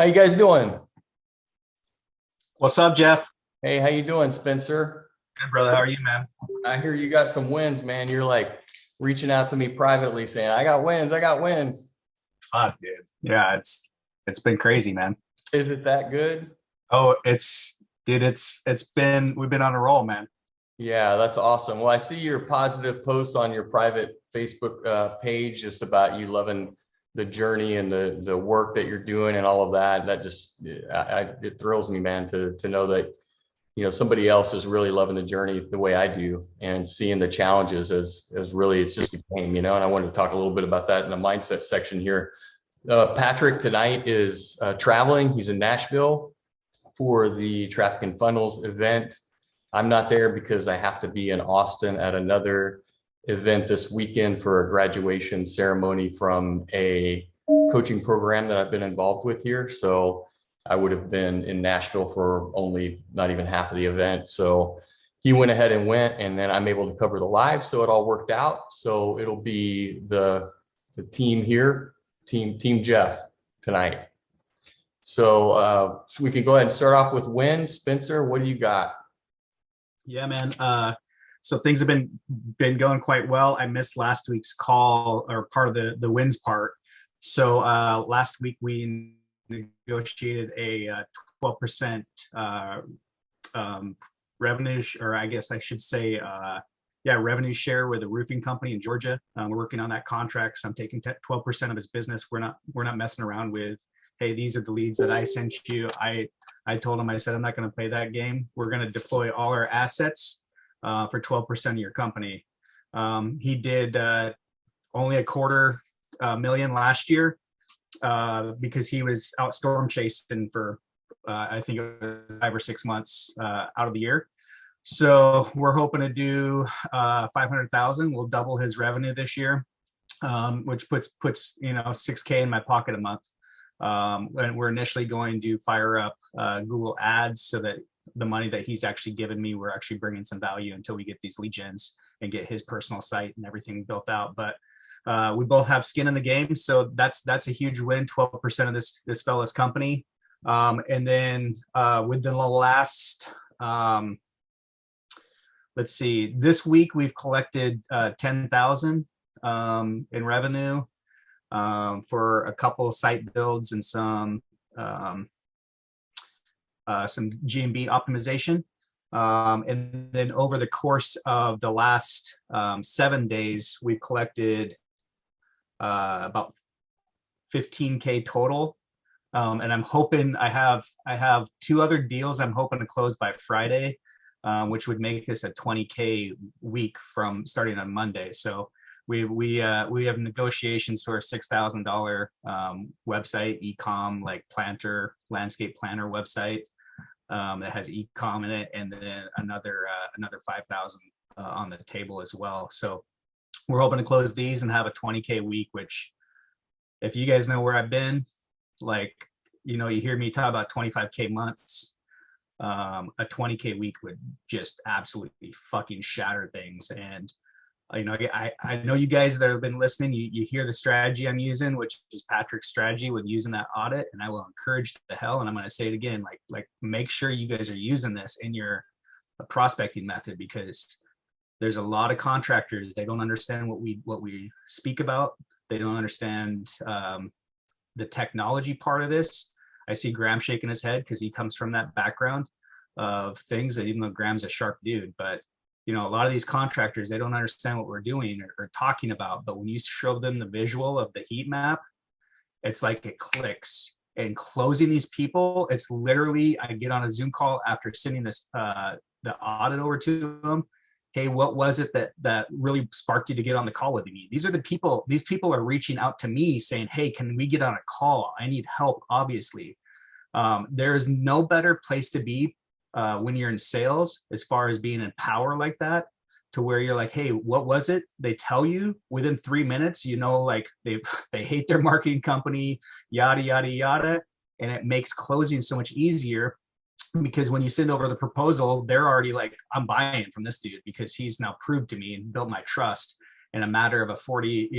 How you guys doing? What's up, Jeff? Hey, how you doing, Spencer? Good, brother. How are you, man? I hear you got some wins, man. You're like reaching out to me privately saying, I got wins, I got wins. Fuck, dude. Yeah, it's been crazy, man. Is it that good? Oh, dude, it's been we've been on a roll, man. Yeah, that's awesome. Well, I see your positive posts on your private Facebook page just about you loving the journey and the work that you're doing and all of that. That just it thrills me, man, to know that somebody else is really loving the journey the way I do and seeing the challenges as really it's just a game, and I wanted to talk a little bit about that in the mindset section here. Patrick tonight is traveling. He's in Nashville for the Traffic and Funnels event. I'm not there because I have to be in Austin at another event this weekend for a graduation ceremony from a coaching program that I've been involved with here. So I would have been in Nashville for only not even half of the event. So he went ahead and went, and then I'm able to cover the live. So it all worked out. So it'll be the team here, team Jeff tonight. So we can go ahead and start off with wins. Spencer, what do you got? Yeah, man. So things have been going quite well. I missed last week's call or part of the wins part. So last week we negotiated a 12% revenue, or I guess I should say, revenue share with a roofing company in Georgia. We're working on that contract, so I'm taking 12% of his business. We're not messing around with, hey, these are the leads that I sent you. I told him, I said, I'm not going to play that game. We're going to deploy all our assets for 12% of your company. He did only a $250,000 last year because he was out storm chasing for, I think, 5 or 6 months out of the year. So we're hoping to do 500,000. We'll double his revenue this year, which puts $6,000 in my pocket a month. And we're initially going to fire up Google Ads so that the money that he's actually given me, we're actually bringing some value until we get these lead gens and get his personal site and everything built out. But we both have skin in the game, so that's a huge win. 12% of this fella's company, and then within the last, let's see, this week we've collected 10,000 in revenue. For a couple of site builds and some G&B optimization. And then over the course of the last 7 days, we've collected about 15K total. And I'm hoping I have 2 other deals I'm hoping to close by Friday, which would make this a 20K week from starting on Monday. So we have negotiations for a $6,000 website, e-com, like landscape planner website that has e-com in it, and then another 5,000 on the table as well. So we're hoping to close these and have a 20K week, which, if you guys know where I've been, like, you hear me talk about 25K months. A 20K week would just absolutely fucking shatter things. And I know you guys that have been listening, you hear the strategy I'm using, which is Patrick's strategy with using that audit, and I will encourage the hell, and I'm going to say it again, like make sure you guys are using this in your prospecting method, because there's a lot of contractors, they don't understand what we speak about. They don't understand the technology part of this. I see Graham shaking his head because he comes from that background of things, that even though Graham's a sharp dude, but a lot of these contractors, they don't understand what we're doing or talking about. But when you show them the visual of the heat map, it's like it clicks. And closing these people, it's literally, I get on a Zoom call after sending this the audit over to them. Hey, what was it that really sparked you to get on the call with me? These people are reaching out to me saying, hey, can we get on a call? I need help, obviously. There is no better place to be when you're in sales, as far as being in power like that, to where you're like, hey, what was it? They tell you within 3 minutes, like they hate their marketing company, yada, yada, yada. And it makes closing so much easier, because when you send over the proposal, they're already like, I'm buying from this dude because he's now proved to me and built my trust. in a matter of a 40,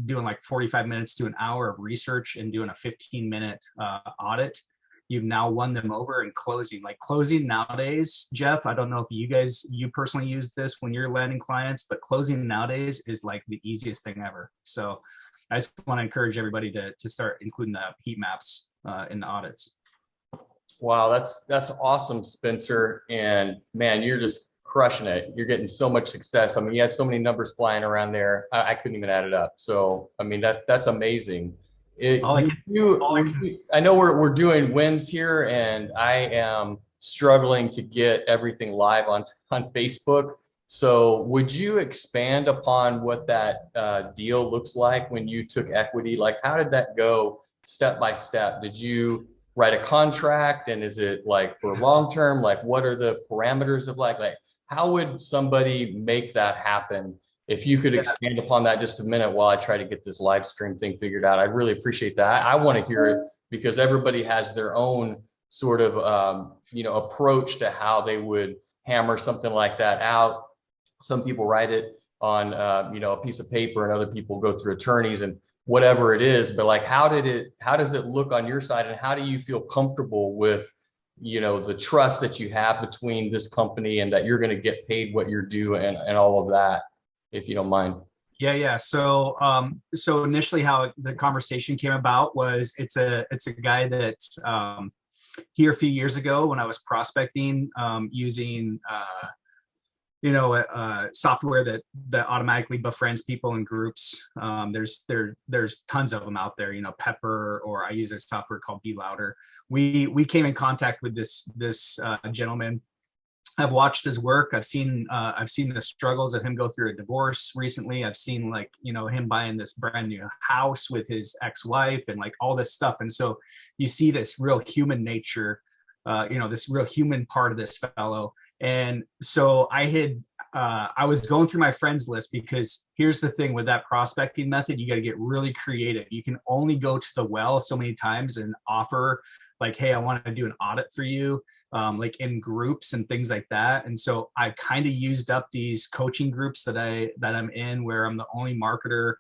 doing like 45 minutes to an hour of research and doing a 15-minute audit, you've now won them over in closing. Like closing nowadays, Jeff, I don't know if you personally use this when you're landing clients, but closing nowadays is like the easiest thing ever. So I just want to encourage everybody to start including the heat maps in the audits. Wow, that's awesome, Spencer. And man, you're just crushing it. You're getting so much success. I mean, you had so many numbers flying around there. I couldn't even add it up. So, I mean, that's amazing. I know we're doing wins here, and I am struggling to get everything live on Facebook. So would you expand upon what that deal looks like when you took equity? Like, how did that go step by step? Did you write a contract, and is it like for long term? Like, what are the parameters of like how would somebody make that happen? If you could expand upon that just a minute while I try to get this live stream thing figured out, I'd really appreciate that. I want to hear it because everybody has their own sort of approach to how they would hammer something like that out. Some people write it on a piece of paper, and other people go through attorneys and whatever it is. But like, how does it look on your side, and how do you feel comfortable with the trust that you have between this company and that you're going to get paid what you're due and all of that, if you don't mind? Yeah. So initially how the conversation came about was it's a guy that here a few years ago when I was prospecting using software that automatically befriends people in groups. There's tons of them out there, Pepper, or I use a software called Be Louder. We came in contact with this gentleman. I've watched his work. I've seen the struggles of him go through a divorce recently. I've seen him buying this brand new house with his ex-wife and like all this stuff. And so you see this real human nature, this real human part of this fellow. And so I was going through my friends list, because here's the thing with that prospecting method, you got to get really creative. You can only go to the well so many times and offer like, hey, I want to do an audit for you, like in groups and things like that. And so I kind of used up these coaching groups that I'm in, where I'm the only marketer.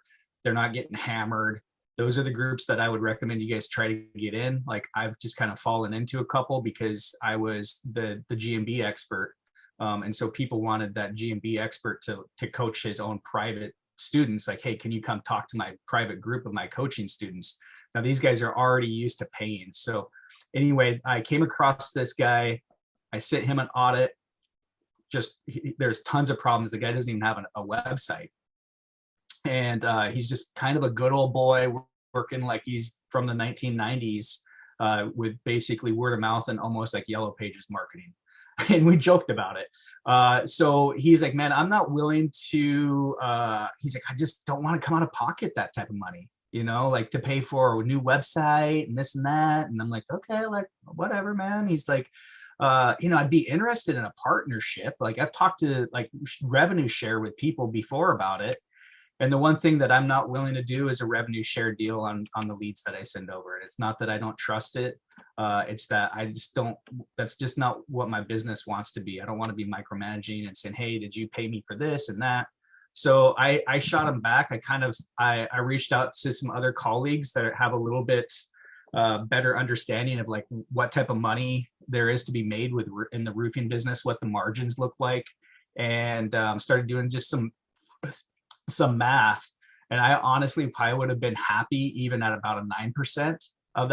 They're not getting hammered. Those are the groups that I would recommend you guys try to get in. Like, I've just kind of fallen into a couple because I was the GMB expert. And so people wanted that GMB expert to coach his own private students. Like, hey, can you come talk to my private group of my coaching students? Now, these guys are already used to paying. So anyway, I came across this guy. I sent him an audit. There's tons of problems. The guy doesn't even have a website. And he's just kind of a good old boy working like he's from the 1990s with basically word of mouth and almost like Yellow Pages marketing. And we joked about it. So he's like, man, I'm not willing to, he's like, I just don't want to come out of pocket that type of money, like to pay for a new website and this and that. And I'm like, okay, like whatever, man. He's like, I'd be interested in a partnership. Like, I've talked to like revenue share with people before about it. And the one thing that I'm not willing to do is a revenue share deal on the leads that I send over. It's not that I don't trust it. It's that I just don't, that's just not what my business wants to be. I don't want to be micromanaging and saying, hey, did you pay me for this and that? So I shot him back. I reached out to some other colleagues that have a little bit better understanding of like what type of money there is to be made in the roofing business, what the margins look like, and started doing just some math. And I honestly probably would have been happy even at about a 9% of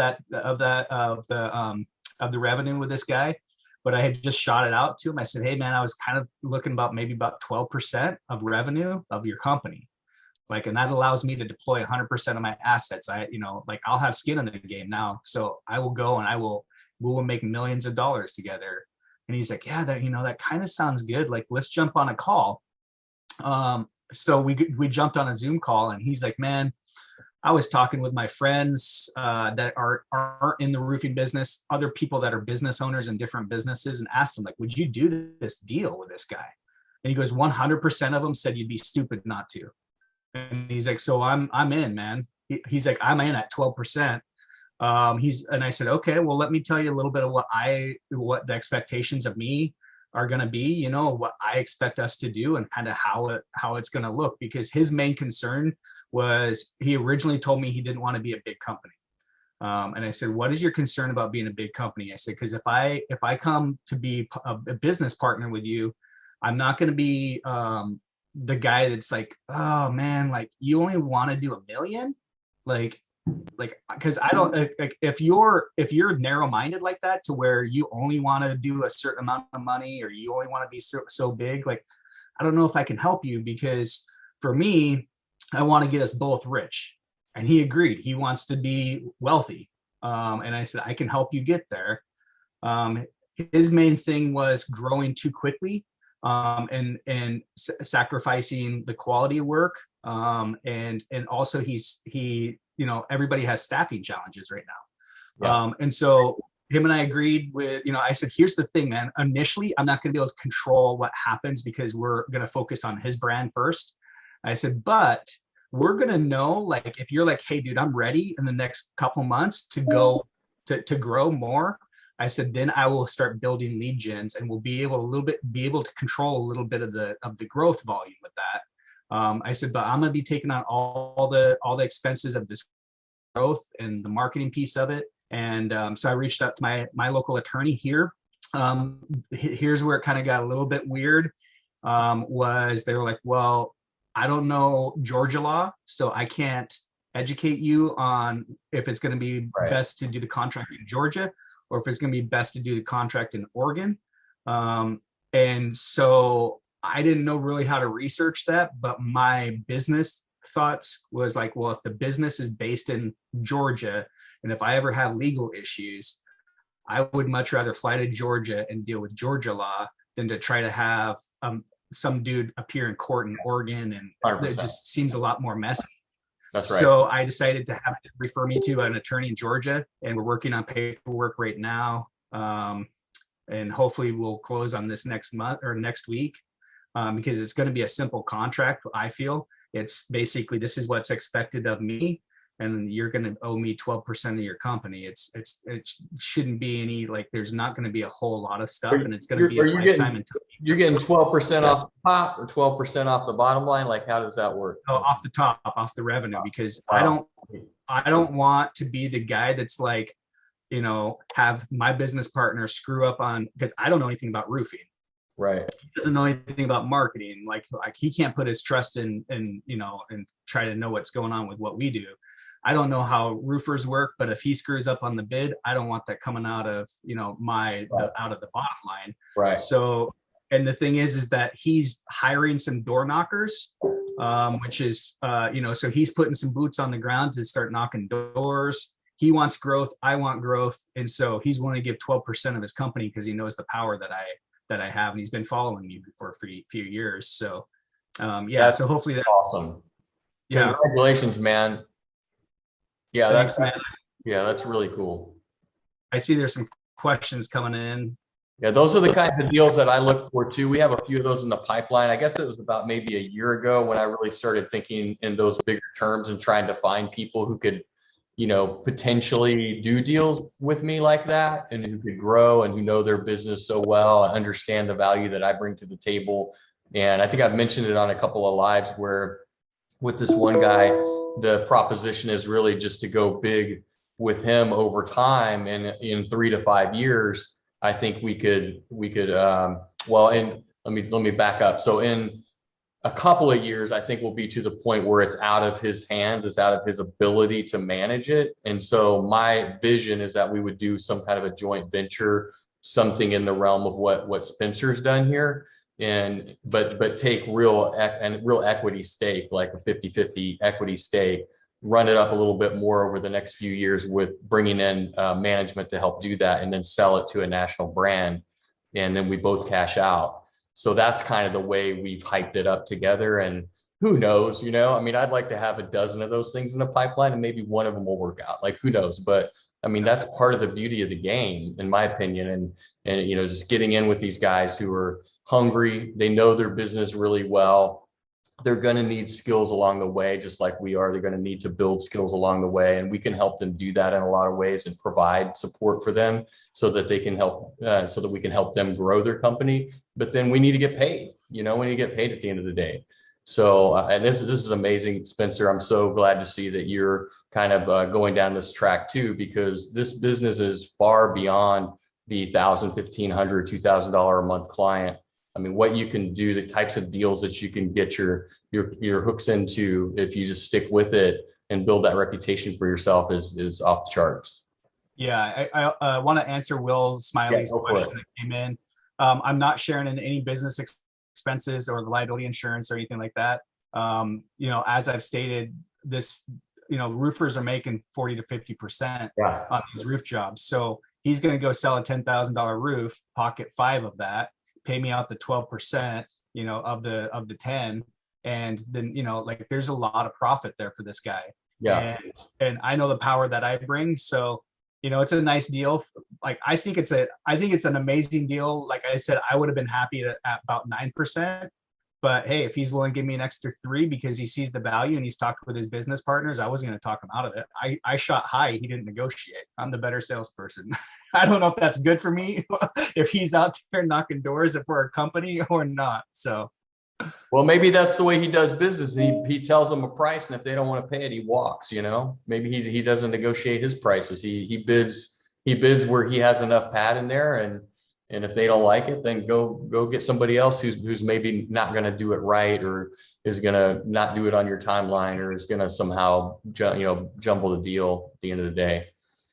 the revenue with this guy. But I had just shot it out to him. I said, hey man, I was kind of looking about maybe about 12% of revenue of your company. Like, and that allows me to deploy 100% of my assets. I'll have skin in the game now. So I will go and we will make millions of dollars together. And he's like, yeah, that kind of sounds good. Like, let's jump on a call. So we jumped on a Zoom call, and he's like, man, I was talking with my friends that are in the roofing business, other people that are business owners in different businesses, and asked them, like, would you do this deal with this guy? And he goes, 100% of them said you'd be stupid not to. And he's like, so I'm in, man. He's like, I'm in at 12%. And I said, okay, well, let me tell you a little bit of what the expectations of me are going to be, you know, what I expect us to do and kind of how it's going to look. Because his main concern was, he originally told me he didn't want to be a big company. And I said, what is your concern about being a big company? I said, because if I come to be a business partner with you, I'm not going to be the guy that's like, oh man, like you only want to do $1 million, like because I don't like, if you're narrow-minded like that to where you only want to do a certain amount of money, or you only want to be so big, like I don't know if I can help you, because for me, I want to get us both rich. And he agreed. He wants to be wealthy. And I said, I can help you get there. His main thing was growing too quickly, and sacrificing the quality of work. And also he, you know, everybody has staffing challenges right now. Yeah. And so him and I agreed with, you know, I said, here's the thing, man. Initially, I'm not going to be able to control what happens because we're going to focus on his brand first. I said, but we're going to know, like, if you're like, hey, dude, I'm ready in the next couple months to go to grow more. I said, then I will start building lead gens, and we'll be able to control a little bit of the growth volume with that. I said, but I'm going to be taking on all the expenses of this growth and the marketing piece of it. And so I reached out to my local attorney here. Here's where it kind of got a little bit weird. Was they were like, well, I don't know Georgia law, so I can't educate you on if it's going to be best to do the contract in Georgia, or if it's going to be best to do the contract in Oregon. And so I didn't know really how to research that, but my business thoughts was like, well, if the business is based in Georgia, and if I ever have legal issues, I would much rather fly to Georgia and deal with Georgia law than to try to have some dude appear in court in Oregon. And 100%. It just seems a lot more messy. That's right. So I decided to refer me to an attorney in Georgia, and we're working on paperwork right now. And hopefully we'll close on this next month or next week, because it's going to be a simple contract. I feel it's basically, this is what's expected of me, and you're going to owe me 12% of your company. It shouldn't be any, like, there's not going to be a whole lot of stuff, and it's going to be a lifetime until you're getting 12% off the top or 12% off the bottom line. Like, how does that work? Oh, off the top, off the revenue, because I don't want to be the guy that's like, you know, have my business partner screw up on, because I don't know anything about roofing. Right. He doesn't know anything about marketing. Like he can't put his trust in, you know, and try to know what's going on with what we do. I don't know how roofers work, but if he screws up on the bid, I don't want that coming out of, you know, out of the bottom line. Right. So, and the thing is that he's hiring some door knockers, which is, you know, so he's putting some boots on the ground to start knocking doors. He wants growth. I want growth. And so he's willing to give 12% of his company because he knows the power that I have. And he's been following me for a few years. So, so hopefully that's awesome. Yeah. Congratulations, man. Yeah. Thanks, man. Yeah. That's really cool. I see there's some questions coming in. Yeah. Those are the kinds of deals that I look for too. We have a few of those in the pipeline. I guess it was about maybe a year ago when I really started thinking in those bigger terms and trying to find people who could, you know, potentially do deals with me like that, and who could grow and who know their business so well and understand the value that I bring to the table. And I think I've mentioned it on a couple of lives where with this one guy, the proposition is really just to go big with him over time. And in 3 to 5 years, I think we could, well, and let me back up. So in a couple of years, I think we'll be to the point where it's out of his hands, it's out of his ability to manage it. And so my vision is that we would do some kind of a joint venture, something in the realm of what Spencer's done here, and but take real equity stake, like a 50-50 equity stake, run it up a little bit more over the next few years with bringing in management to help do that, and then sell it to a national brand, and then we both cash out. So that's kind of the way we've hyped it up together. And who knows, you know, I mean, I'd like to have a dozen of those things in the pipeline, and maybe one of them will work out. Like, who knows? But I mean, that's part of the beauty of the game, in my opinion. And, you know, just getting in with these guys who are hungry, they know their business really well. they're going to need skills along the way, just like we are. They're going to need to build skills along the way, and we can help them do that in a lot of ways and provide support for them so that they can help, so that we can help them grow their company. But then we need to get paid. We need to get paid at the end of the day. So, and this is amazing, Spencer. I'm so glad to see that you're kind of going down this track too, because this business is far beyond the $1,000, $1,500, $2,000 a month client. I mean, what you can do, the types of deals that you can get your hooks into if you just stick with it and build that reputation for yourself is off the charts. Yeah, I want to answer Will Smiley's question that came in. I'm not sharing in any business expenses or liability insurance or anything like that. As I've stated, this, roofers are making 40 to 50% on these roof jobs. So he's going to go sell a $10,000 roof, pocket 5 of that, pay me out the 12%, of the 10. And then, there's a lot of profit there for this guy. Yeah. And I know the power that I bring. So, it's a nice deal. Like, I think it's an amazing deal. Like I said, I would have been happy at about 9%, but hey, if he's willing to give me an extra 3 because he sees the value and he's talked with his business partners, I wasn't going to talk him out of it. I shot high. He didn't negotiate. I'm the better salesperson. I don't know if that's good for me, if he's out there knocking doors for a company or not. So, well, maybe that's the way he does business. He tells them a price, and if they don't want to pay it, he walks. Maybe he doesn't negotiate his prices. He bids where he has enough pad in there, and if they don't like it, then go get somebody else who's maybe not going to do it right, or is going to not do it on your timeline, or is going to somehow jumble the deal at the end of the day.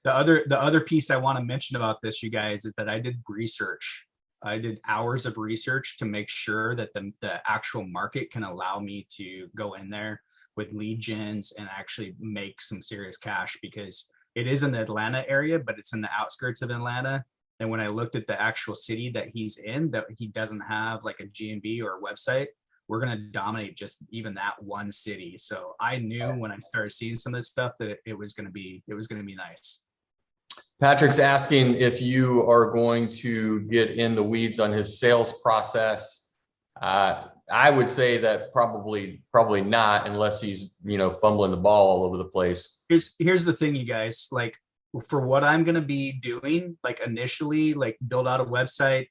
The other piece I want to mention about this, you guys, is that I did research. I did hours of research to make sure that the actual market can allow me to go in there with lead gens and actually make some serious cash, because it is in the Atlanta area, but it's in the outskirts of Atlanta. And when I looked at the actual city that he's in, that he doesn't have like a GMB or a website, we're going to dominate just even that one city. So I knew when I started seeing some of this stuff that it was going to be nice. Patrick's asking if you are going to get in the weeds on his sales process. I would say that probably not, unless he's, fumbling the ball all over the place. Here's the thing, you guys, like, for what I'm going to be doing, like initially, like build out a website,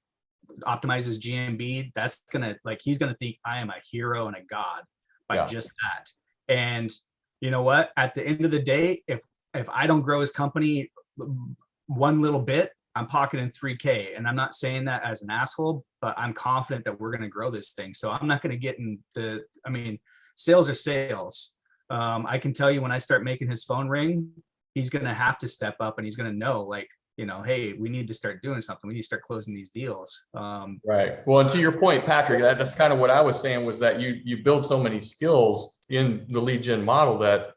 optimize his GMB, that's going to, like, he's going to think I am a hero and a god by just that. And you know what, at the end of the day, if I don't grow his company one little bit, I'm pocketing $3K. And I'm not saying that as an asshole, but I'm confident that we're going to grow this thing. So I'm not going to get in sales are sales. I can tell you, when I start making his phone ring, he's going to have to step up, and he's going to know, like, hey, we need to start doing something. We need to start closing these deals. Right. Well, and to your point, Patrick, that's kind of what I was saying, was that you build so many skills in the lead gen model that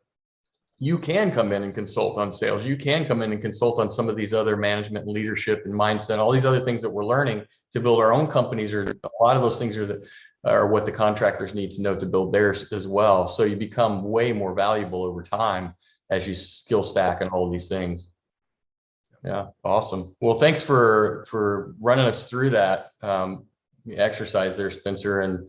you can come in and consult on sales. You can come in and consult on some of these other management and leadership and mindset, all these other things that we're learning to build our own companies, or a lot of those things are what the contractors need to know to build theirs as well. So you become way more valuable over time as you skill stack and all of these things. Yeah. Awesome. Well, thanks for running us through that exercise there, Spencer, and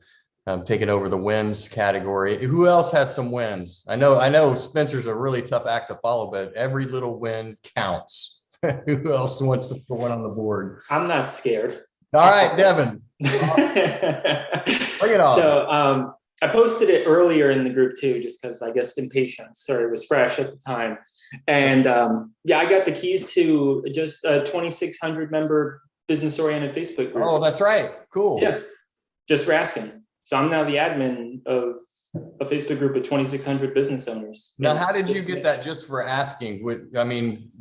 taking over the wins category. Who else has some wins? I know Spencer's a really tough act to follow, but every little win counts. Who else wants to put one on the board? I'm not scared. All right, Devin. Bring it on. So I posted it earlier in the group too, just because I guess impatience, or it was fresh at the time. And I got the keys to just a 2,600 member business oriented Facebook group. Oh, that's right. Cool. Yeah. Just for asking. So I'm now the admin of a Facebook group of 2,600 business owners. Now, how did you get that just for asking?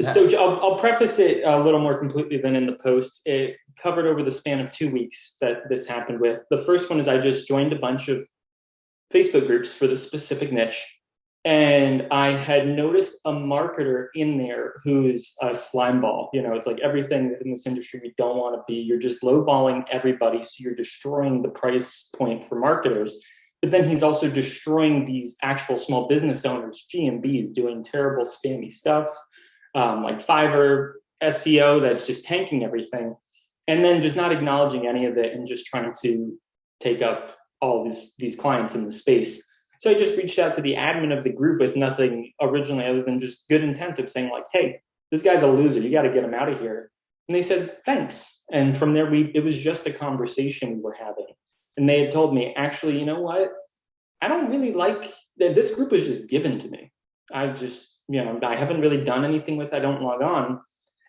So I'll preface it a little more completely than in the post. It covered over the span of 2 weeks that this happened with. The first one is I just joined a bunch of Facebook groups for the specific niche. And I had noticed a marketer in there who's a slime ball. It's like everything in this industry you don't want to be. You're just lowballing everybody. So you're destroying the price point for marketers. But then he's also destroying these actual small business owners, GMBs, doing terrible spammy stuff, like Fiverr, SEO, that's just tanking everything. And then just not acknowledging any of it and just trying to take up all these clients in the space. So I just reached out to the admin of the group with nothing originally other than just good intent of saying like, hey, this guy's a loser. You got to get him out of here. And they said, thanks. And from there, it was just a conversation we were having. And they had told me, actually, you know what? I don't really like that. This group was just given to me. I just, I haven't really done anything with it. I don't log on.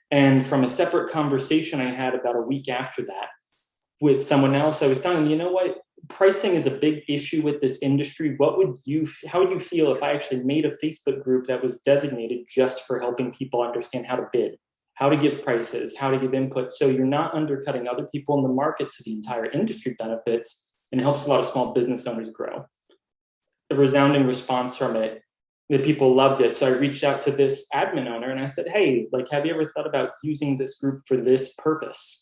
And from a separate conversation I had about a week after that with someone else, I was telling them, you know what? Pricing is a big issue with this industry. How would you feel if I actually made a Facebook group that was designated just for helping people understand how to bid, how to give prices, how to give input, so you're not undercutting other people in the market, so the entire industry benefits, and it helps a lot of small business owners grow. A resounding response from it. The people loved it. So I reached out to this admin owner and I said, hey, like, have you ever thought about using this group for this purpose?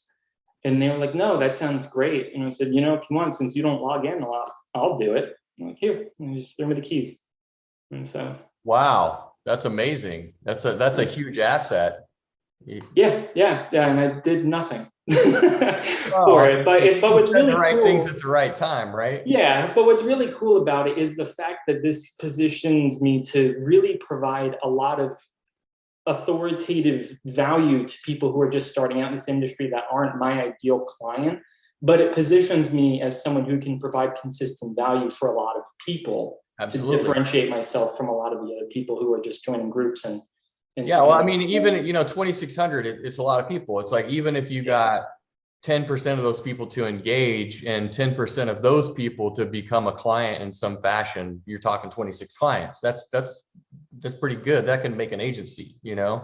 And they were like, no, that sounds great. And I said, if you want, since you don't log in a lot, I'll do it. I'm like, here, and just threw me the keys. And so. Wow, that's amazing. That's a huge asset. Yeah. And I did nothing for it. But what's really the right cool, things at the right time, right? Yeah. But what's really cool about it is the fact that this positions me to really provide a lot of authoritative value to people who are just starting out in this industry that aren't my ideal client, but it positions me as someone who can provide consistent value for a lot of people. Absolutely. To differentiate myself from a lot of the other people who are just joining groups and yeah, well, I mean, even 2,600, it's a lot of people. It's like, even if you got 10% of those people to engage and 10% of those people to become a client in some fashion, you're talking 26 clients. That's pretty good. That can make an agency, Yeah.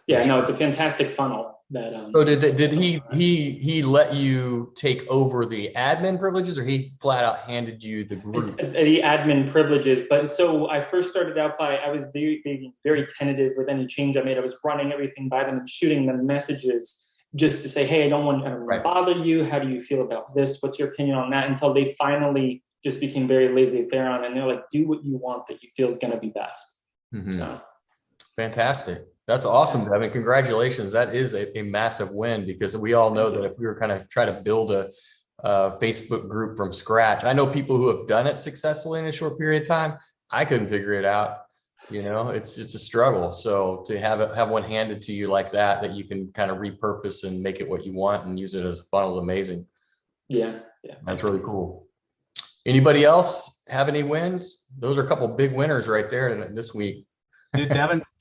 No, it's a fantastic funnel. So did he let you take over the admin privileges, or he flat out handed you the group? The admin privileges. But so I first started out I was very tentative with any change I made. I was running everything by them and shooting them messages just to say, hey, I don't want to bother you. How do you feel about this? What's your opinion on that? Until they finally just became very laissez-faire on, and they're like, do what you want that you feel is going to be best. Mm-hmm. So. Fantastic. That's awesome, Devin. Congratulations. That is a massive win, because we all know that if we were kind of trying to build a Facebook group from scratch, I know people who have done it successfully in a short period of time. I couldn't figure it out. It's a struggle. So to have one handed to you like that you can kind of repurpose and make it what you want and use it as a funnel is amazing. Yeah. That's really cool. Anybody else have any wins? Those are a couple big winners right there this week. Dude,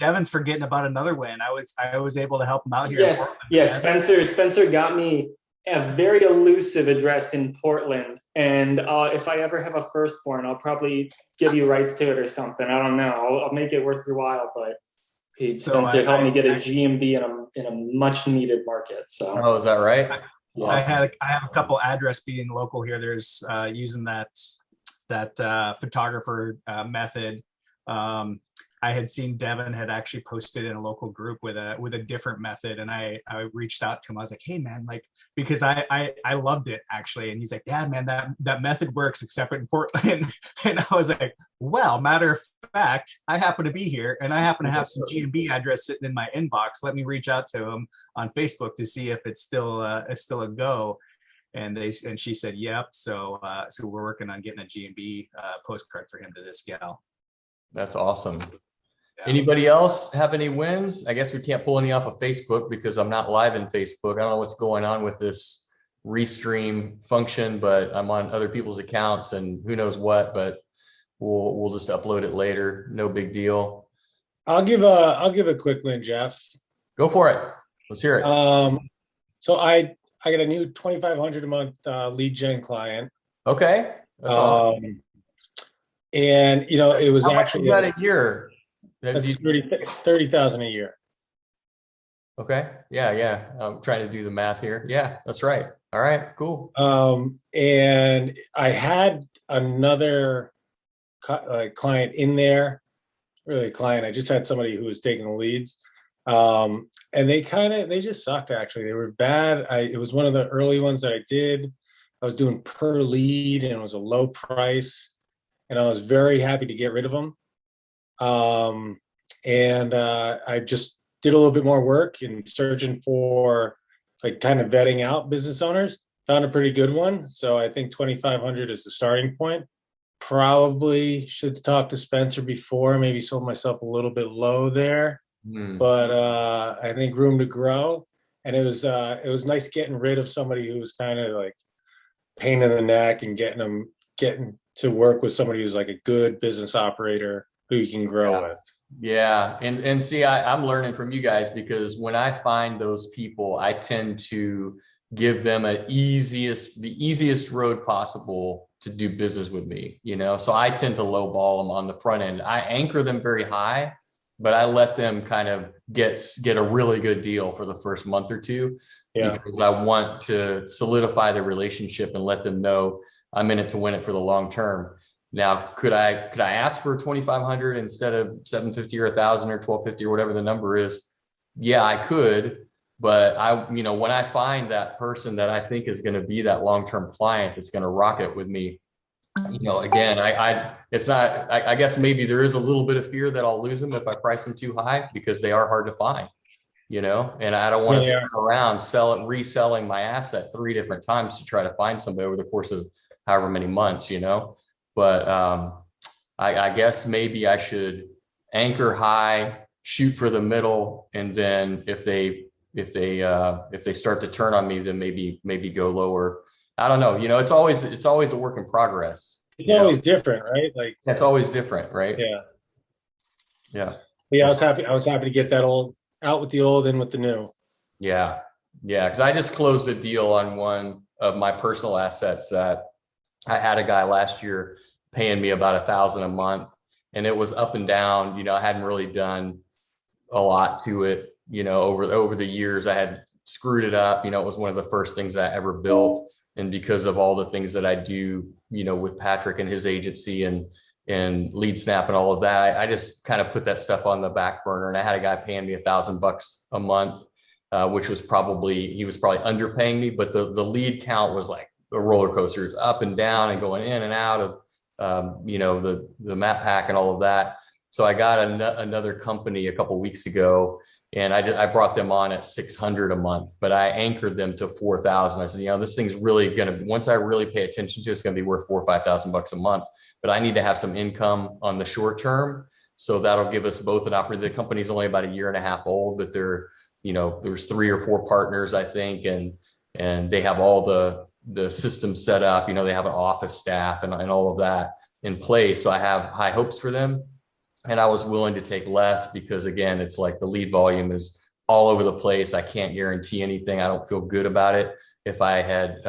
Devin's forgetting about another win. I was able to help him out here. Yes. Spencer got me a very elusive address in Portland, and if I ever have a firstborn, I'll probably give you rights to it or something. I don't know. I'll make it worth your while, but Spencer helped me get a GMB in a much needed market. So. Oh, is that right? Yes. I have a couple address being local here. There's using that photographer method. I had seen Devin had actually posted in a local group with a different method, and I reached out to him. I was like, hey man, because I loved it actually. And he's like, yeah man, that method works except in Portland. And I was like, well, matter of fact, I happen to be here and I happen to have some GMB address sitting in my inbox. Let me reach out to him on Facebook to see if it's still a go. And she said, yep. So we're working on getting a GMB postcard for him to this gal. That's awesome. Yeah. Anybody else have any wins? I guess we can't pull any off of Facebook because I'm not live in Facebook. I don't know what's going on with this restream function, but I'm on other people's accounts and who knows what, but we'll just upload it later. No big deal. I'll give a quick win, Jeff. Go for it. Let's hear it. So I got a new $2,500 a month lead gen client. Okay. That's awesome. And it was How actually much is that a year? That's $30,000 a year. Okay. Yeah. I'm trying to do the math here. Yeah, that's right. All right, cool. And I had another client in there, really a client. I just had somebody who was taking the leads. And they just sucked actually. They were bad. It was one of the early ones that I did. I was doing per lead and it was a low price. And I was very happy to get rid of them. And I just did a little bit more work in searching for kind of vetting out business owners. found a pretty good one. So I think 2,500 is the starting point. Probably should talk to Spencer before, maybe sold myself a little bit low there, but I think room to grow. And it was nice getting rid of somebody who was kind of like pain in the neck and getting to work with somebody who's like a good business operator who you can grow with. Yeah. And see, I'm learning from you guys, because when I find those people, I tend to give them the easiest road possible to do business with me, so I tend to lowball them on the front end. I anchor them very high, but I let them kind of get a really good deal for the first month or two, because I want to solidify the relationship and let them know I'm in it to win it for the long term. Now, could I ask for 2,500 instead of 750 or 1,000 or 1,250 or whatever the number is? Yeah, I could. But when I find that person that I think is going to be that long-term client that's going to rock it with me, again, I guess maybe there is a little bit of fear that I'll lose them if I price them too high, because they are hard to find, and I don't want to sit around reselling my asset 3 different times to try to find somebody over the course of however many months, but I guess maybe I should anchor high, shoot for the middle, and then if they start to turn on me, then maybe go lower. I don't know. It's always a work in progress. It's always different, right? Like that's always different, right? Yeah. Yeah. But yeah, I was happy to get that out with the old, in with the new. Yeah. Yeah. Cause I just closed a deal on one of my personal assets that I had a guy last year paying me about $1,000 a month, and it was up and down. I hadn't really done a lot to it. Over the years, I had screwed it up. It was one of the first things I ever built. And because of all the things that I do, with Patrick and his agency and LeadSnap and all of that, I just kind of put that stuff on the back burner. And I had a guy paying me $1,000 a month, which was he was probably underpaying me, but the lead count was like a roller coaster, up and down and going in and out of, the map pack and all of that. So I got another company a couple of weeks ago, and I brought them on at $600 a month, but I anchored them to $4,000. I said, this thing's really once I really pay attention to it, it's going to be worth $4,000 or $5,000 a month, but I need to have some income on the short term. So that'll give us both an opportunity. The company's only about 1.5 years old, but there's 3 or 4 partners, I think. And they have all the systems set up, they have an office staff and all of that in place. So I have high hopes for them. And I was willing to take less because, again, it's like the lead volume is all over the place. I can't guarantee anything. I don't feel good about it if I had,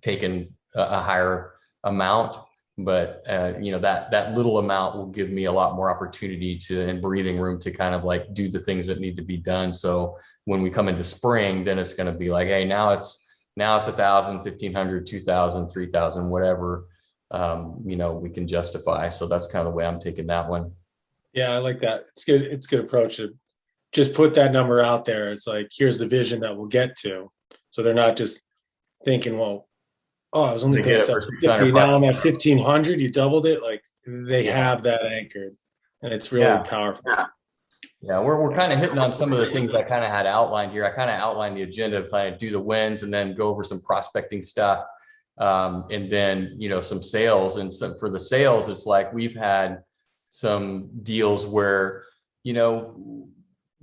taken a higher amount. But, that little amount will give me a lot more opportunity and breathing room to kind of like do the things that need to be done. So when we come into spring, then it's going to be like, hey, now it's 1,000, 1,500, 2,000, 3,000, whatever. We can justify. So that's kind of the way I'm taking that one. Yeah, I like that. It's good. It's a good approach to just put that number out there. It's like, here's the vision that we'll get to. So they're not just thinking, well, I was only paying $750, now I'm at 1,500. You doubled it. Like they have that anchored, and it's really powerful. Yeah, we're kind of hitting on some of the things I kind of had outlined here. I kind of outlined the agenda, kind of do the wins, and then go over some prospecting stuff. And then, some sales. And so for the sales, it's like we've had some deals where,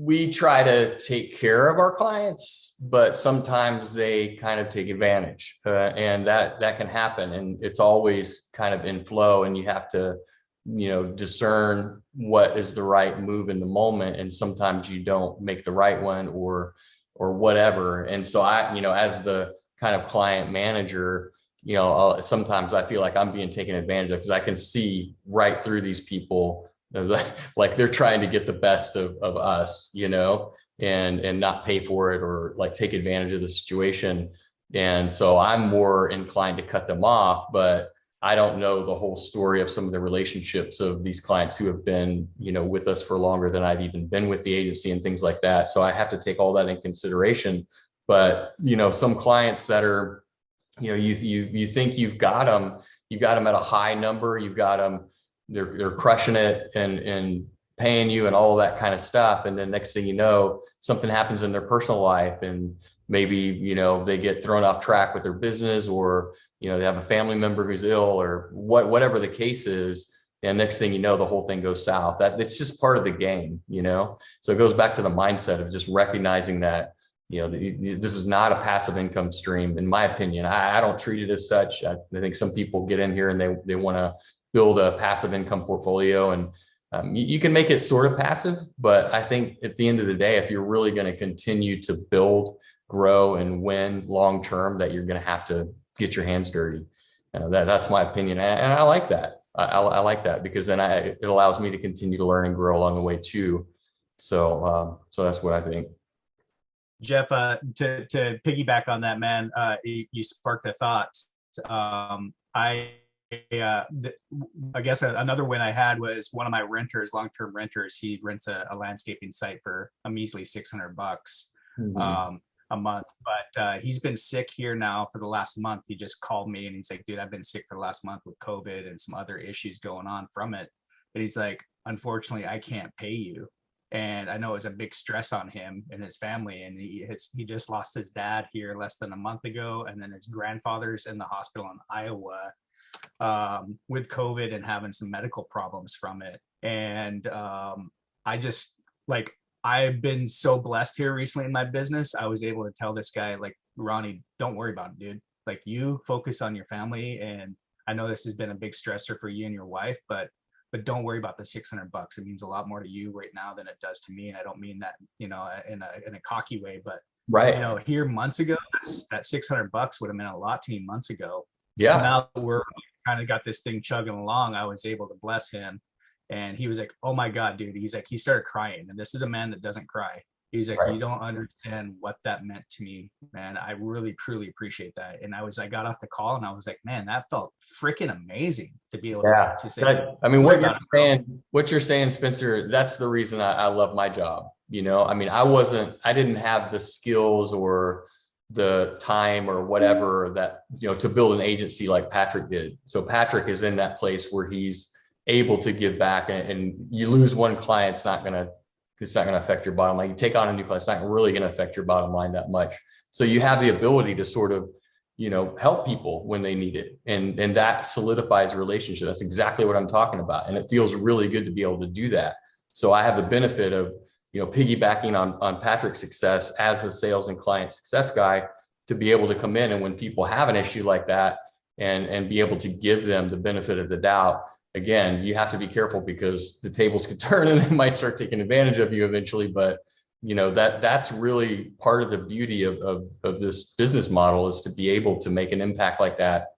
we try to take care of our clients, but sometimes they kind of take advantage, and that can happen. And it's always kind of in flow, and you have to, discern what is the right move in the moment. And sometimes you don't make the right one or whatever. And so I, as the kind of client manager, sometimes I feel like I'm being taken advantage of because I can see right through these people, like they're trying to get the best of us, and not pay for it or like take advantage of the situation. And so I'm more inclined to cut them off, but I don't know the whole story of some of the relationships of these clients who have been, with us for longer than I've even been with the agency and things like that. So I have to take all that in consideration. But, some clients that are, you think you've got them at a high number, you've got them, they're crushing it and paying you and all of that kind of stuff. And then next thing you know, something happens in their personal life, and maybe, you know, they get thrown off track with their business, or, you know, they have a family member who's ill, or whatever the case is. And next thing you know, the whole thing goes south. That it's just part of the game, you know? So it goes back to the mindset of just recognizing that, you know, this is not a passive income stream, in my opinion. I don't treat it as such. I think some people get in here and they want to build a passive income portfolio, and you can make it sort of passive, but I think at the end of the day, if you're really going to continue to build, grow, and win long term, that you're going to have to get your hands dirty. That's my opinion, and I like that. I like that, because then it allows me to continue to learn and grow along the way too. So that's what I think. Jeff, to piggyback on that, man, you sparked a thought. I guess another win I had was one of my renters, long-term renters. He rents a landscaping site for a measly $600 a month, but he's been sick here now for the last month. He just called me and he's like, dude, I've been sick for the last month with COVID and some other issues going on from it. But he's like, unfortunately, I can't pay you. And I know it was a big stress on him and his family. And he just lost his dad here less than a month ago. And then his grandfather's in the hospital in Iowa with COVID and having some medical problems from it. And I just, like, I've been so blessed here recently in my business. I was able to tell this guy, like, Ronnie, don't worry about it, dude. Like, you focus on your family. And I know this has been a big stressor for you and your wife, but don't worry about the $600. It means a lot more to you right now than it does to me. And I don't mean that, you know, in a cocky way, but right. You know, here months ago, that $600 would have meant a lot to me months ago. Yeah. And now we're kind of got this thing chugging along. I was able to bless him. And he was like, oh my God, dude. He's like, he started crying. And this is a man that doesn't cry. He's like, right. You don't understand what that meant to me, man. I really, truly appreciate that. And I got off the call and I was like, man, that felt freaking amazing to be able to say. I mean, what you're saying, Spencer, that's the reason I love my job. You know, I mean, I didn't have the skills or the time or whatever that, you know, to build an agency like Patrick did. So Patrick is in that place where he's able to give back, and you lose one client, it's not going to affect your bottom line. You take on a new client, it's not really going to affect your bottom line that much. So you have the ability to sort of, you know, help people when they need it. And that solidifies a relationship. That's exactly what I'm talking about. And it feels really good to be able to do that. So I have the benefit of, you know, piggybacking on Patrick's success as the sales and client success guy, to be able to come in, and when people have an issue like that, and be able to give them the benefit of the doubt. Again, you have to be careful, because the tables could turn and they might start taking advantage of you eventually. But, you know, that's really part of the beauty of this business model, is to be able to make an impact like that,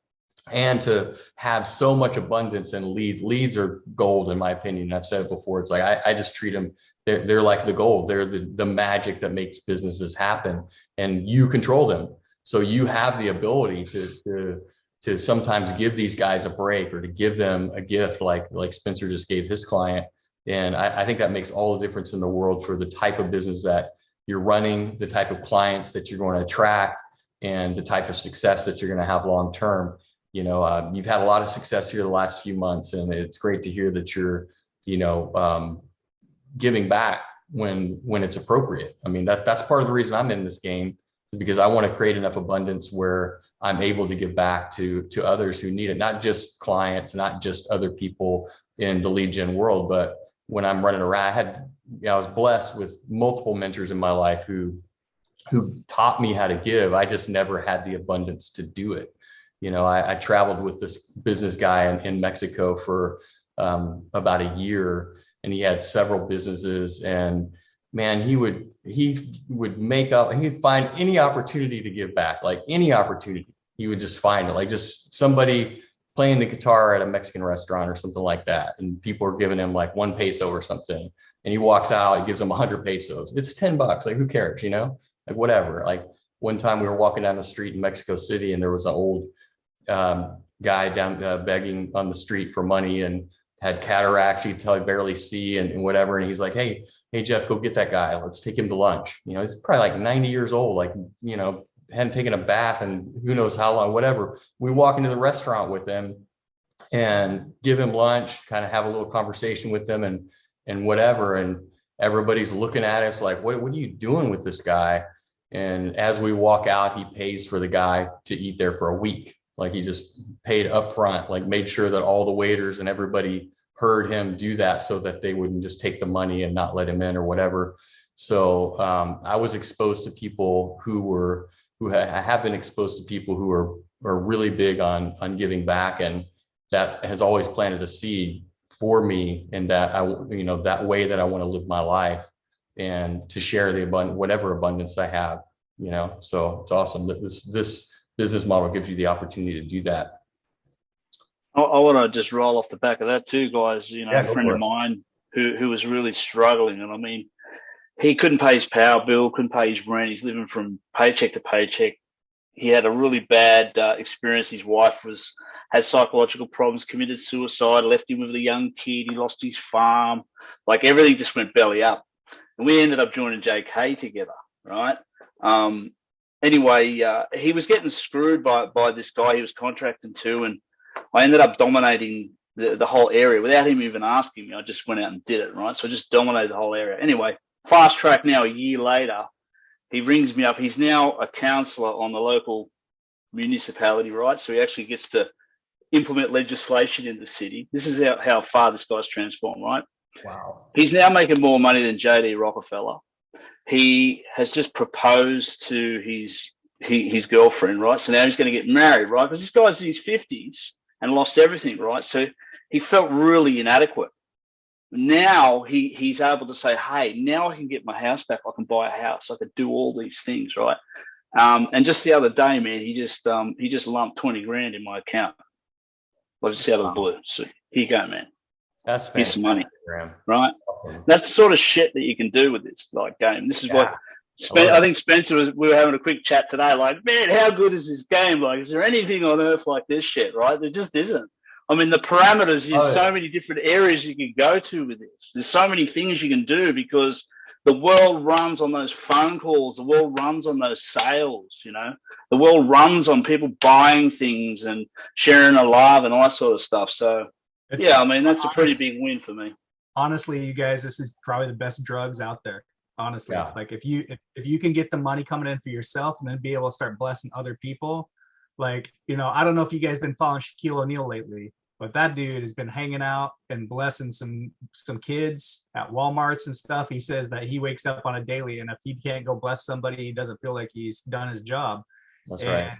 and to have so much abundance in leads. Leads are gold, in my opinion. I've said it before. It's like, I just treat them, they're like the gold. They're the magic that makes businesses happen, and you control them. So you have the ability to sometimes give these guys a break, or to give them a gift like Spencer just gave his client. And I think that makes all the difference in the world for the type of business that you're running, the type of clients that you're going to attract, and the type of success that you're going to have long term. You know, you've had a lot of success here the last few months, and it's great to hear that you're, you know, giving back when it's appropriate. I mean, that's part of the reason I'm in this game, because I want to create enough abundance where I'm able to give back to others who need it, not just clients, not just other people in the lead gen world, but when I'm running around, I was blessed with multiple mentors in my life who taught me how to give. I just never had the abundance to do it. You know, I traveled with this business guy in Mexico for about a year, and he had several businesses, and man, he would make up, he'd find any opportunity to give back, like any opportunity. He would just find it, like just somebody playing the guitar at a Mexican restaurant or something like that. And people are giving him like 1 peso or something. And he walks out, he gives them 100 pesos. It's $10. Like, who cares, you know, like whatever. Like one time we were walking down the street in Mexico City, and there was an old guy down begging on the street for money, and had cataracts, you could tell he barely see, and whatever. And he's like, hey, Jeff, go get that guy. Let's take him to lunch. You know, he's probably like 90 years old, like, you know, hadn't taken a bath and who knows how long, whatever. We walk into the restaurant with him and give him lunch, kind of have a little conversation with him. And and whatever. And everybody's looking at us like, what are you doing with this guy? And as we walk out, he pays for the guy to eat there for a week. Like he just paid up front, like made sure that all the waiters and everybody heard him do that so that they wouldn't just take the money and not let him in or whatever. So I was exposed to people who have been exposed to people who are really big on giving back. And that has always planted a seed for me in that that way that I want to live my life and to share the whatever abundance I have, so it's awesome that this business model gives you the opportunity to do that. I want to just roll off the back of that too, guys. A friend of mine who was really struggling, and I mean, he couldn't pay his power bill, couldn't pay his rent. He's living from paycheck to paycheck. He had a really bad experience. His wife had psychological problems, committed suicide, left him with a young kid. He lost his farm. Like everything just went belly up. And we ended up joining JK together, right? Anyway, he was getting screwed by this guy he was contracting to, and I ended up dominating the whole area without him even asking me. I just went out and did it, right? So I just dominated the whole area. Anyway, fast track now, a year later, he rings me up. He's now a councillor on the local municipality, right? So he actually gets to implement legislation in the city. This is how far this guy's transformed, right? Wow. He's now making more money than JD Rockefeller. He has just proposed to his girlfriend, right? So now he's going to get married, right? Because this guy's in his 50s and lost everything, right? So he felt really inadequate. Now he's able to say, hey, now I can get my house back. I can buy a house. I can do all these things, right? And just the other day, man, he just lumped 20 grand in my account. Like just out of the blue. So here you go, man. That's fantastic. Here's some money, right? Awesome. That's the sort of shit that you can do with this game. This is what I think Spencer we were having a quick chat today. Like, man, how good is this game? Like, is there anything on earth like this shit? Right? There just isn't. I mean, the parameters. There's so many different areas you can go to with this. There's so many things you can do because the world runs on those phone calls. The world runs on those sales. The world runs on people buying things and sharing a love and all that sort of stuff. So. I mean, that's a pretty big win for me. Honestly, you guys, this is probably the best drugs out there. Honestly, like if you can get the money coming in for yourself and then be able to start blessing other people, like, I don't know if you guys been following Shaquille O'Neal lately, but that dude has been hanging out and blessing some kids at Walmarts and stuff. He says that he wakes up on a daily, and if he can't go bless somebody, he doesn't feel like he's done his job. That's right.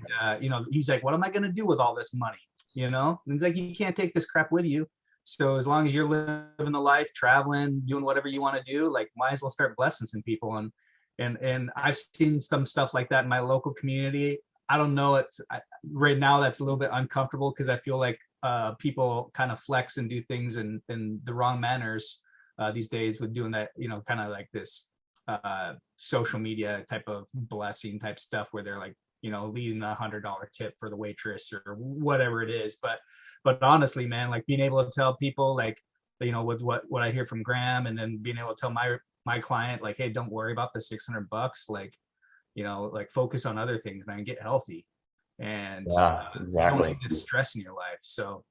He's like, what am I going to do with all this money? And it's like, you can't take this crap with you. So as long as you're living the life, traveling, doing whatever you want to do, like, might as well start blessing some people. And I've seen some stuff like that in my local community. I don't know. Right now that's a little bit uncomfortable because I feel like people kind of flex and do things in the wrong manners these days with doing that, kind of like this social media type of blessing type stuff where they're like, leaving the $100 tip for the waitress or whatever it is. But honestly, man, like being able to tell people, like, with what I hear from Graham, and then being able to tell my client, like, hey, don't worry about the $600, like, like focus on other things, man, get healthy. And exactly. Don't get stress in your life. So,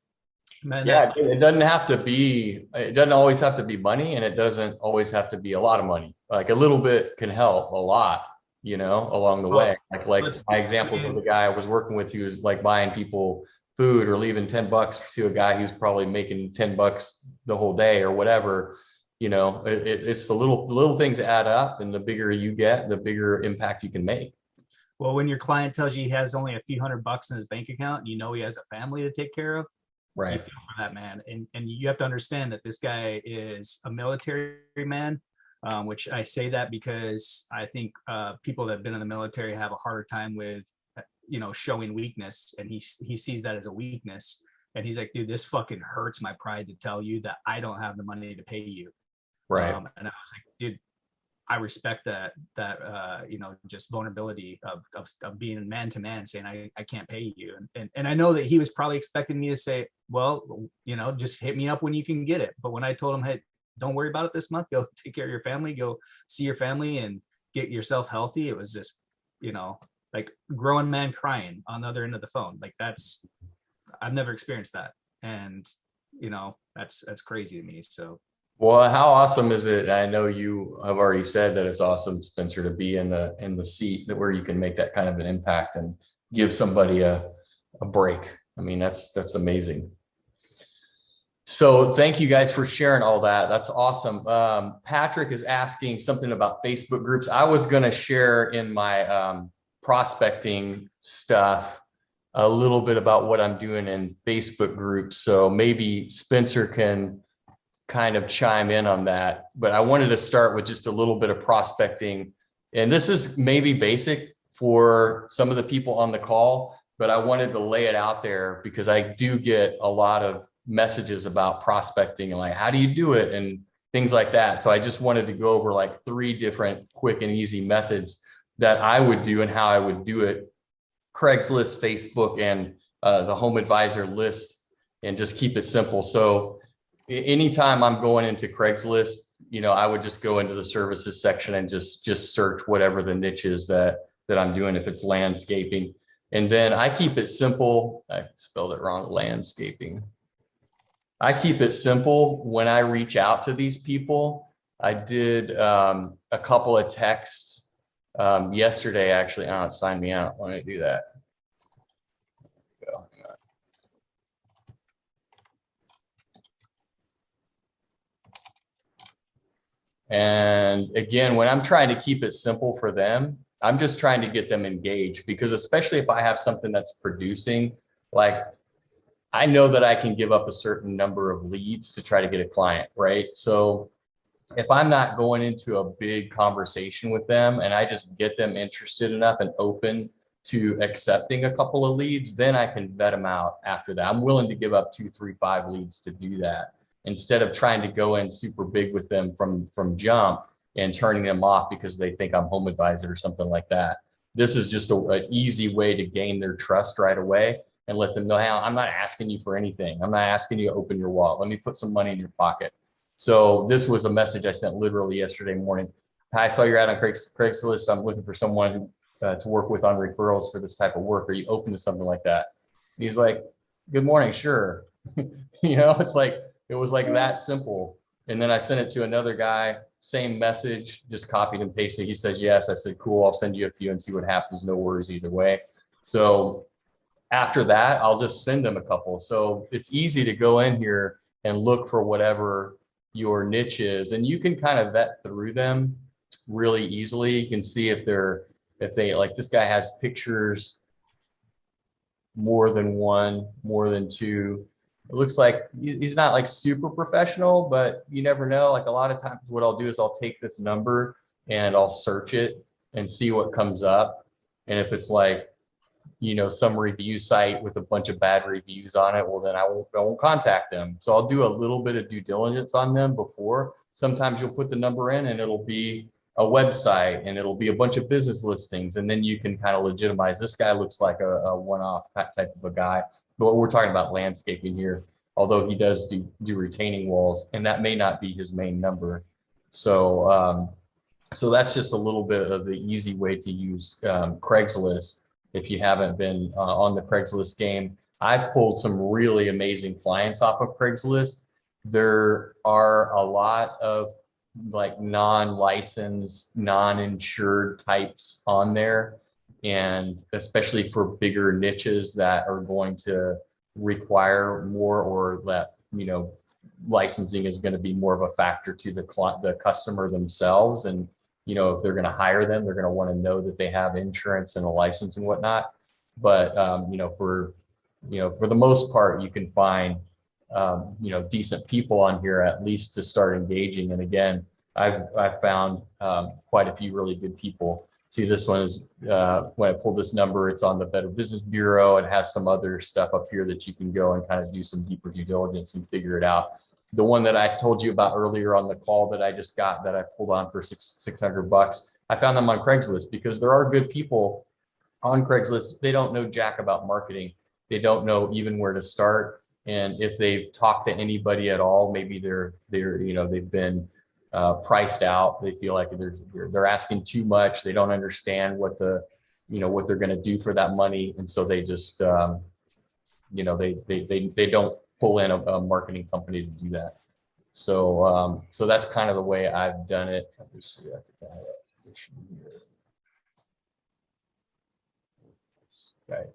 man, it doesn't always have to be money, and it doesn't always have to be a lot of money. Like a little bit can help a lot. Along the way, like my examples of the guy I was working with, he was like buying people food or leaving $10 to a guy who's probably making $10 the whole day or whatever. It's the little things that add up, and the bigger you get, the bigger impact you can make. Well, when your client tells you he has only a few $100 in his bank account, he has a family to take care of. Right. You feel for that man, and you have to understand that this guy is a military man. Which I say that because I think people that have been in the military have a harder time with, showing weakness, and he sees that as a weakness, and he's like, dude, this fucking hurts my pride to tell you that I don't have the money to pay you. Right. And I was like, dude, I respect that just vulnerability of being man to man, saying I can't pay you, and I know that he was probably expecting me to say, well, just hit me up when you can get it. But when I told him, hey, don't worry about it this month, go take care of your family, go see your family and get yourself healthy, it was just, like grown man crying on the other end of the phone. Like I've never experienced that. And, that's crazy to me. So Well, how awesome is it? I know you have already said that it's awesome, Spencer, to be in the seat that where you can make that kind of an impact and give somebody a break. I mean, that's amazing. So thank you guys for sharing all that. That's awesome. Patrick is asking something about Facebook groups. I was going to share in my prospecting stuff a little bit about what I'm doing in Facebook groups. So maybe Spencer can kind of chime in on that. But I wanted to start with just a little bit of prospecting. And this is maybe basic for some of the people on the call, but I wanted to lay it out there because I do get a lot of messages about prospecting and like, how do you do it? And things like that. So I just wanted to go over like 3 different quick and easy methods that I would do and how I would do it. Craigslist, Facebook, and the Home Advisor list, and just keep it simple. So anytime I'm going into Craigslist, I would just go into the services section and just search whatever the niche is that I'm doing, if it's landscaping. And then I keep it simple. I spelled it wrong, landscaping. I keep it simple when I reach out to these people. I did a couple of texts yesterday, actually. Oh, it signed me out. Why don't I do that? Go. Hang on. And again, when I'm trying to keep it simple for them, I'm just trying to get them engaged, because especially if I have something that's producing, like I know that I can give up a certain number of leads to try to get a client, right? So if I'm not going into a big conversation with them and I just get them interested enough and open to accepting a couple of leads, then I can vet them out after that. I'm willing to give up 2, 3, 5 leads to do that, instead of trying to go in super big with them from jump and turning them off because they think I'm Home Advisor or something like that. This is just an easy way to gain their trust right away and let them know, hey, I'm not asking you for anything. I'm not asking you to open your wallet. Let me put some money in your pocket. So this was a message I sent literally yesterday morning. Hi, I saw your ad on Craigslist. I'm looking for someone to work with on referrals for this type of work. Are you open to something like that? And he's like, good morning, sure. It's like, it was like that simple. And then I sent it to another guy, same message, just copied and pasted. He says, yes. I said, cool, I'll send you a few and see what happens. No worries either way. So after that, I'll just send them a couple. So it's easy to go in here and look for whatever your niche is. And you can kind of vet through them really easily. You can see if they like, this guy has pictures, more than 1, more than 2. It looks like he's not like super professional, but you never know. Like a lot of times what I'll do is I'll take this number and I'll search it and see what comes up. And if it's like, some review site with a bunch of bad reviews on it, well, then I won't contact them. So I'll do a little bit of due diligence on them before. Sometimes you'll put the number in and it'll be a website and it'll be a bunch of business listings. And then you can kind of legitimize, this guy looks like a one-off type of a guy. But we're talking about landscaping here, although he does do retaining walls, and that may not be his main number. So that's just a little bit of the easy way to use Craigslist. If you haven't been on the Craigslist game, I've pulled some really amazing clients off of Craigslist. There are a lot of like non-licensed, non-insured types on there. And especially for bigger niches that are going to require more, or that, licensing is going to be more of a factor to the customer themselves. And, if they're going to hire them, they're going to want to know that they have insurance and a license and whatnot. But, for the most part, you can find, decent people on here, at least to start engaging. And again, I've found quite a few really good people. See, this one is, when I pulled this number, it's on the Better Business Bureau. It has some other stuff up here that you can go and kind of do some deeper due diligence and figure it out. The one that I told you about earlier on the call that I just got, that I pulled on for $600, I found them on Craigslist, because there are good people on Craigslist. They don't know jack about marketing. They don't know even where to start. And if they've talked to anybody at all, maybe they've been priced out. They feel like they're asking too much. They don't understand what they're going to do for that money, and so they just they don't pull in a marketing company to do that. So that's kind of the way I've done it. Let's see, I think I have an issue here. Okay.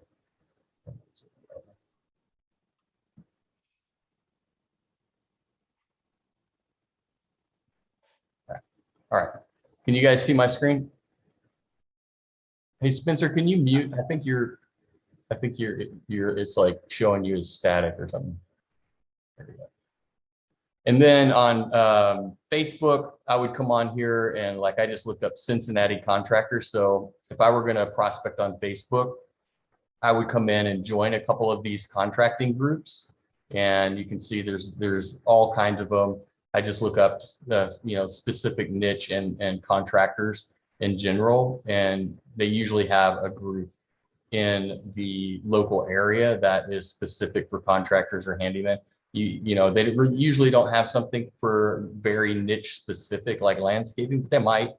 All right. Can you guys see my screen? Hey, Spencer, can you mute? I think you're, it's like showing you as static or something. There we go. And then on Facebook, I would come on here and like, I just looked up Cincinnati contractors. So if I were going to prospect on Facebook, I would come in and join a couple of these contracting groups. And you can see there's all kinds of them. I just look up, specific niche and contractors in general, and they usually have a group in the local area that is specific for contractors or handymen. They usually don't have something for very niche specific like landscaping, but they might.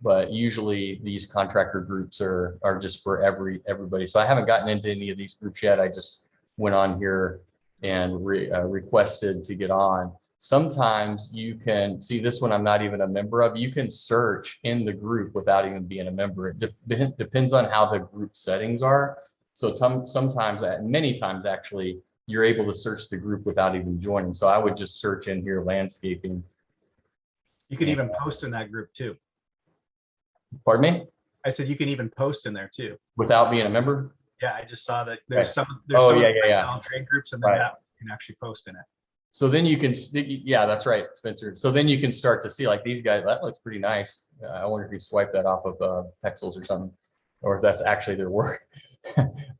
But usually these contractor groups are just for everybody. So I haven't gotten into any of these groups yet. I just went on here and requested to get on. Sometimes you can see this one I'm not even a member of. You can search in the group without even being a member. It depends on how the group settings are. So sometimes, many times actually, you're able to search the group without even joining. So I would just search in here landscaping. You can even post in that group too. Pardon me? I said you can even post in there too. Without being a member? Yeah, I just saw that there's Right. some trade groups, and then Right. that you can actually post in it. So then you can, yeah, that's right, Spencer. So then you can start to see like these guys, that looks pretty nice. I wonder if you swipe that off of Pexels or something, or if that's actually their work.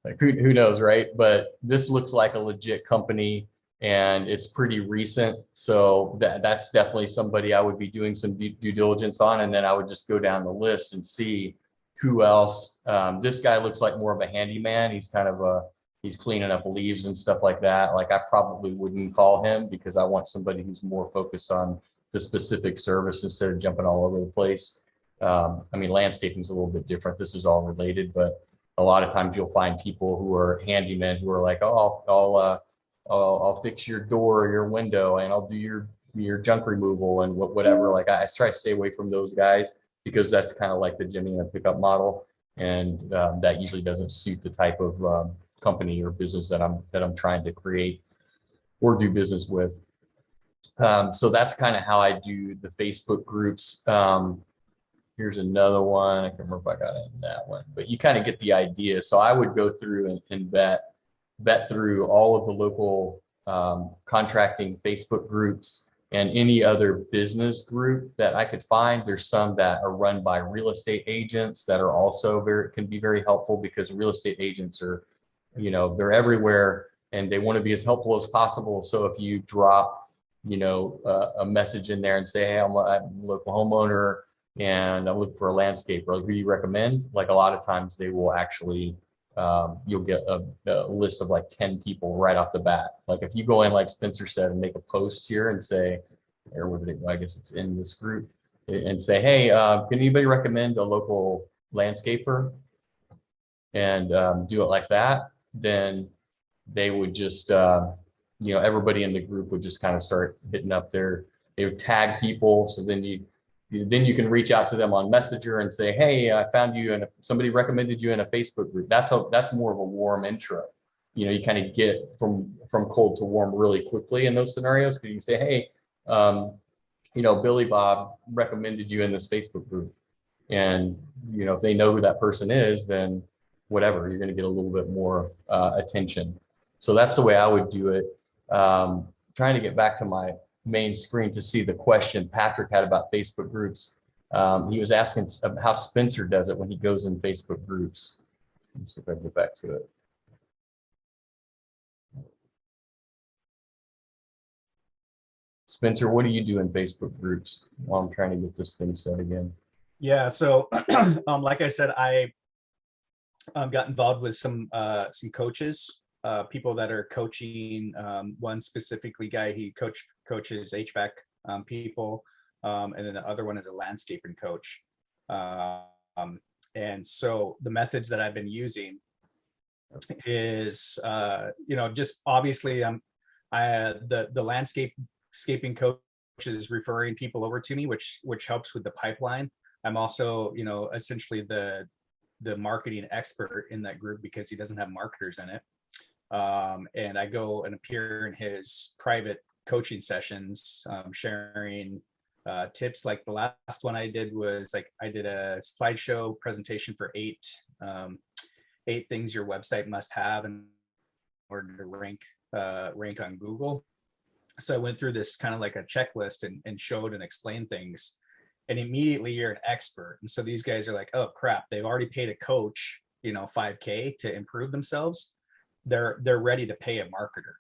Like who knows, right? But this looks like a legit company and it's pretty recent. So that's definitely somebody I would be doing some due diligence on. And then I would just go down the list and see who else. This guy looks like more of a handyman. He's kind of he's cleaning up leaves and stuff like that. Like I probably wouldn't call him because I want somebody who's more focused on the specific service instead of jumping all over the place. Landscaping is a little bit different. This is all related, but a lot of times you'll find people who are handymen who are like, oh, I'll fix your door or your window and I'll do your junk removal and whatever. Like I try to stay away from those guys because that's kind of like the Jimmy and pickup model. And that usually doesn't suit the type of company or business that I'm trying to create or do business with. So that's kind of how I do the Facebook groups. Here's another one. I can't remember if I got it in that one, but you kind of get the idea. So I would go through and vet through all of the local contracting Facebook groups and any other business group that I could find. There's some that are run by real estate agents that are also can be very helpful because real estate agents are, they're everywhere and they want to be as helpful as possible. So if you drop, a message in there and say, hey, I'm a local homeowner and I'm looking for a landscaper, like, who do you recommend? Like a lot of times they will actually, you'll get a list of like 10 people right off the bat. Like if you go in, like Spencer said, and make a post here and say, I guess it's in this group, and say, hey, can anybody recommend a local landscaper? And do it like that, then they would just, everybody in the group would just kind of start hitting up they would tag people. So then you can reach out to them on Messenger and say, hey, I found you and somebody recommended you in a Facebook group. That's more of a warm intro. You kind of get from cold to warm really quickly in those scenarios. Because you can say, hey, Billy Bob recommended you in this Facebook group. And, if they know who that person is, then whatever, you're going to get a little bit more attention. So that's the way I would do it. Trying to get back to my main screen to see the question Patrick had about Facebook groups. He was asking how Spencer does it when he goes in Facebook groups. Let's see if I can get back to it. Spencer, what do you do in Facebook groups while I'm trying to get this thing set again? Yeah, so like I said, I got involved with some coaches, people that are coaching. One specifically guy, he coaches HVAC people, and then the other one is a landscaping coach. And so the methods that I've been using is, just obviously the landscaping coach is referring people over to me, which helps with the pipeline. I'm also, essentially the marketing expert in that group because he doesn't have marketers in it. And I go and appear in his private coaching sessions, sharing tips. Like the last one I did was I did a slideshow presentation for eight things your website must have in order to rank on Google. So I went through this kind of like a checklist and showed and explained things. And immediately you're an expert. And so these guys are like, oh crap, they've already paid a coach, $5K to improve themselves. They're ready to pay a marketer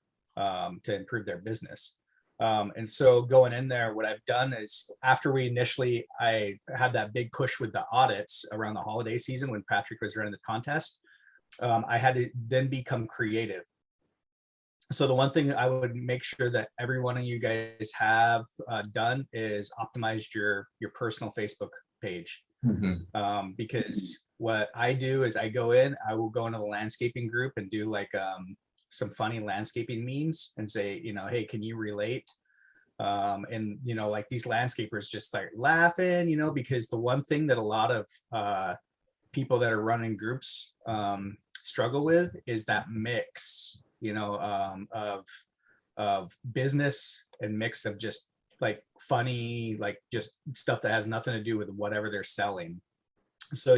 to improve their business. And so going in there, what I've done is after I had that big push with the audits around the holiday season when Patrick was running the contest, I had to then become creative. So the one thing I would make sure that every one of you guys have done is optimized your personal Facebook page. Mm-hmm. Because what I do is I will go into the landscaping group and do some funny landscaping memes and say, hey, can you relate? And these landscapers just start laughing, because the one thing that a lot of people that are running groups struggle with is that mix, of business and mix of just funny, just stuff that has nothing to do with whatever they're selling. So,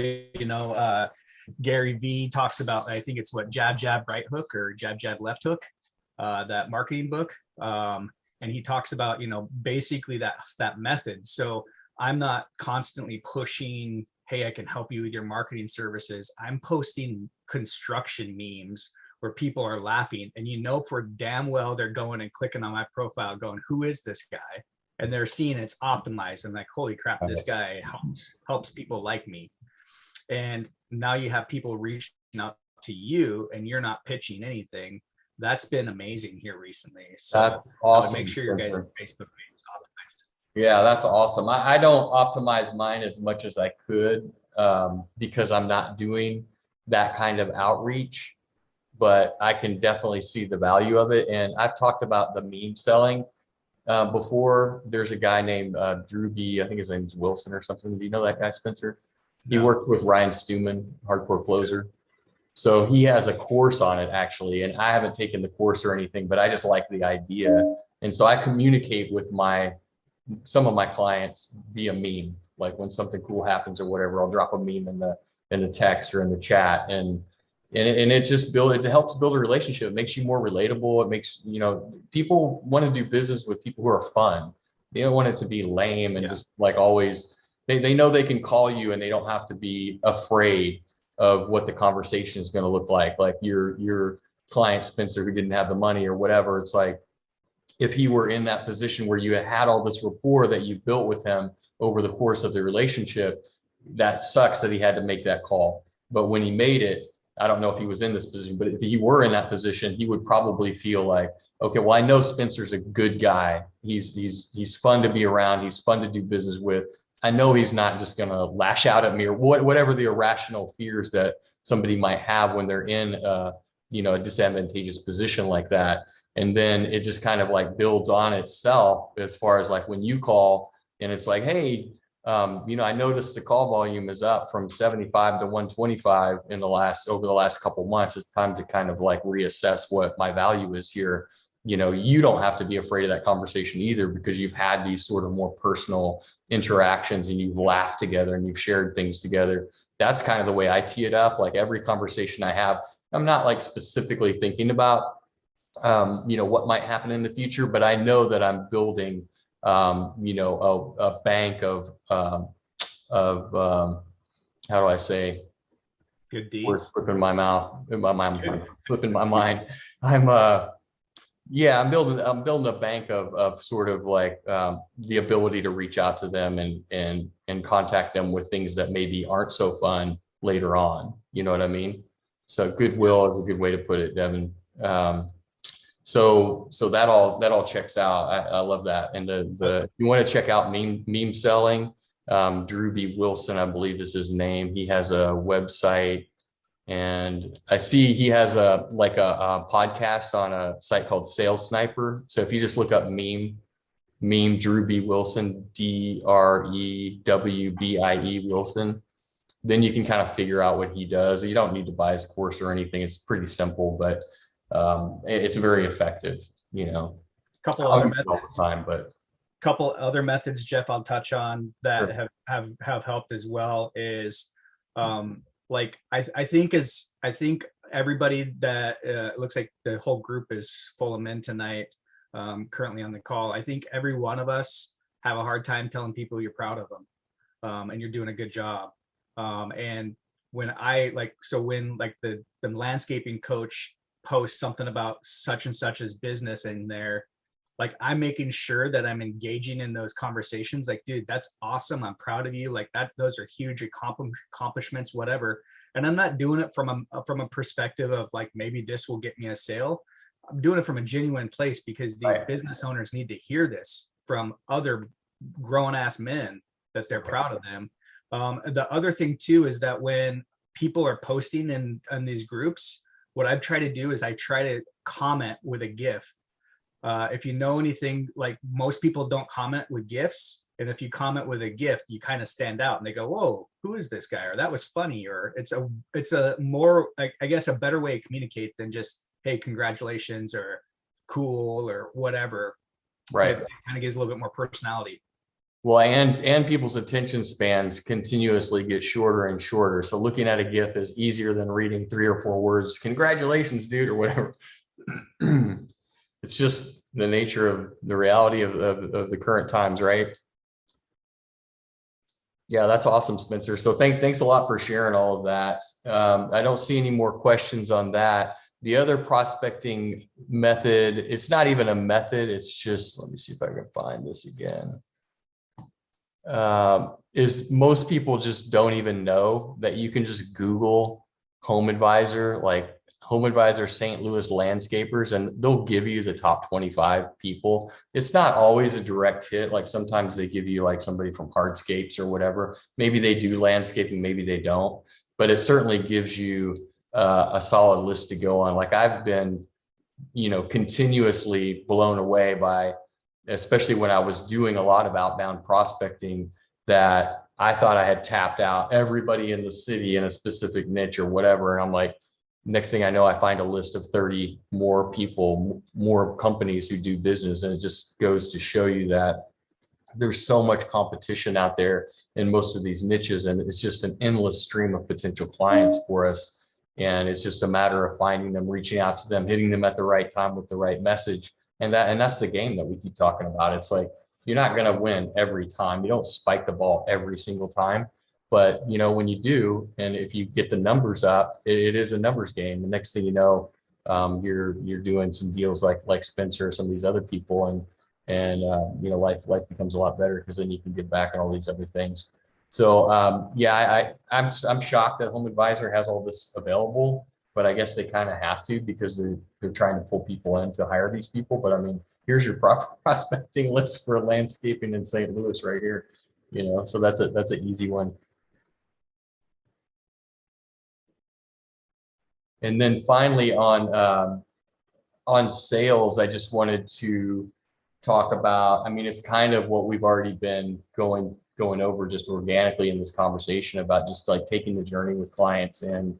Gary V talks about, I think it's jab, jab, right hook or jab, jab, left hook, that marketing book. And he talks about, basically that method. So I'm not constantly pushing, hey, I can help you with your marketing services. I'm posting construction memes where people are laughing and for damn well they're going and clicking on my profile going, who is this guy? And they're seeing it's optimized and holy crap, this guy helps people like me. And now you have people reaching out to you and you're not pitching anything. That's been amazing here recently. So that's awesome. Make sure your guys' Facebook page is optimized. Yeah, that's awesome. I don't optimize mine as much as I could because I'm not doing that kind of outreach, but I can definitely see the value of it. And I've talked about the meme selling before. There's a guy named Drew B. I think his name's Wilson or something. Do you know that guy, Spencer? He works with Ryan Stewman, Hardcore Closer. So he has a course on it actually. And I haven't taken the course or anything, but I just like the idea. And so I communicate with some of my clients via meme. Like when something cool happens or whatever, I'll drop a meme in the text or in the chat. And it just helps build a relationship. It makes you more relatable. It makes, people want to do business with people who are fun. They don't want it to be lame and just always, they know they can call you and they don't have to be afraid of what the conversation is going to look like. Like your client, Spencer, who didn't have the money or whatever. It's like, if he were in that position where you had all this rapport that you built with him over the course of the relationship, that sucks that he had to make that call. But when he made it, I don't know if he was in this position, but if he were in that position, he would probably feel like, okay, well, I know Spencer's a good guy. He's fun to be around. He's fun to do business with. I know he's not just going to lash out at me or whatever the irrational fears that somebody might have when they're in a disadvantageous position like that. And then it just kind of builds on itself as far as when you call and it's like, hey, I noticed the call volume is up from 75 to 125 over the last couple of months. It's time to kind of reassess what my value is here. You don't have to be afraid of that conversation either, because you've had these sort of more personal interactions and you've laughed together and you've shared things together. That's kind of the way I tee it up. Every conversation I have, I'm not specifically thinking about, what might happen in the future, but I know that I'm building a bank of how do I say? Good deeds. Words slipping my mouth, flipping my mind. I'm building a bank of sort of the ability to reach out to them and contact them with things that maybe aren't so fun later on. You know what I mean? So goodwill is a good way to put it, Devin. So that all checks out. I love that. And if you want to check out meme selling, Drew B. Wilson, I believe is his name. He has a website, and I see he has a podcast on a site called Sales Sniper. So if you just look up meme meme Drew B. Wilson, DREWBIE Wilson. Then you can kind of figure out what he does. You don't need to buy his course or anything. It's pretty simple, but it's very effective, you know. Couple other methods. All the time, but couple other methods, Jeff, I'll touch on that Sure. have helped as well is like I think everybody that it looks like the whole group is full of men tonight, currently on the call. I think every one of us have a hard time telling people you're proud of them, and you're doing a good job. And when when the landscaping coach posts something about such and such as business in there, like I'm making sure that I'm engaging in those conversations. Like, dude, that's awesome. I'm proud of you. Like those are huge accomplishments, whatever. And I'm not doing it from a perspective of like, maybe this will get me a sale. I'm doing it from a genuine place because these business owners need to hear this from other grown ass men that they're proud of them. The other thing too, is that when people are posting in these groups, what I've tried to do is I try to comment with a GIF. If you know anything, like most people don't comment with GIFs. And if you comment with a GIF, you kind of stand out and they go, whoa, who is this guy? Or that was funny. Or it's a more, I guess, a better way to communicate than just, hey, congratulations or cool or whatever. right. It kind of gives a little bit more personality. Well, and people's attention spans continuously get shorter and shorter. So looking at a GIF is easier than reading 3 or 4 words. Congratulations, dude, or whatever. It's just the nature of the reality of the current times, right? Yeah, that's awesome, Spencer. So thanks a lot for sharing all of that. I don't see any more questions on that. The other prospecting method, it's not even a method. It's just, let me see if I can find this again. Is most people just don't even know that you can just Google Home Advisor, like Home Advisor St. Louis landscapers, and they'll give you the top 25 people. It's not always a direct hit. Like sometimes they give you like somebody from Hardscapes or whatever. Maybe they do landscaping, maybe they don't, but it certainly gives you a solid list to go on. Like I've been, continuously blown away by, especially when I was doing a lot of outbound prospecting, that I thought I had tapped out everybody in the city in a specific niche or whatever. And I'm like, next thing I know, I find a list of 30 more people, more companies who do business. And it just goes to show you that there's so much competition out there in most of these niches. And it's just an endless stream of potential clients for us. And it's just a matter of finding them, reaching out to them, hitting them at the right time with the right message. And that's the game that we keep talking about. It's like, you're not going to win every time. You don't spike the ball every single time. But, when you do, and if you get the numbers up, it is a numbers game. The next thing you know, you're doing some deals like Spencer or some of these other people, and life becomes a lot better because then you can get back on all these other things. So I'm shocked that Home Advisor has all this available, but I guess they kind of have to because they're trying to pull people in to hire these people. But I mean, here's your prospecting list for landscaping in St. Louis right here. So that's an easy one. And then finally on sales, I just wanted to talk about, it's kind of what we've already been going over just organically in this conversation about just like taking the journey with clients and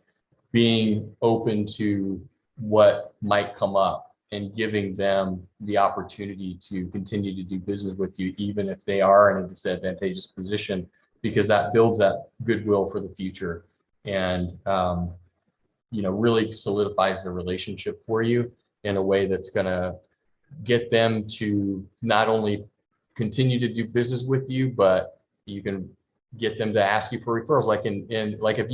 being open to what might come up and giving them the opportunity to continue to do business with you, even if they are in a disadvantageous position, because that builds that goodwill for the future and, really solidifies the relationship for you in a way that's going to get them to not only continue to do business with you, but you can get them to ask you for referrals. Like like if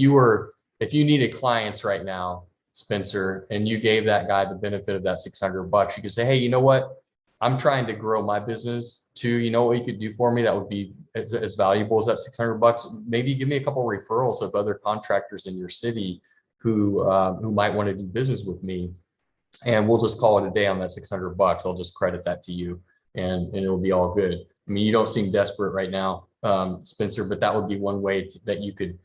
you needed clients right now, Spencer, and you gave that guy the benefit of that $600, you could say, hey, you know what? I'm trying to grow my business too. You know what you could do for me that would be as valuable as that $600? Maybe give me a couple of referrals of other contractors in your city who might want to do business with me. And we'll just call it a day on that $600. I'll just credit that to you and it'll be all good. I mean, you don't seem desperate right now, Spencer, but that would be one way that you could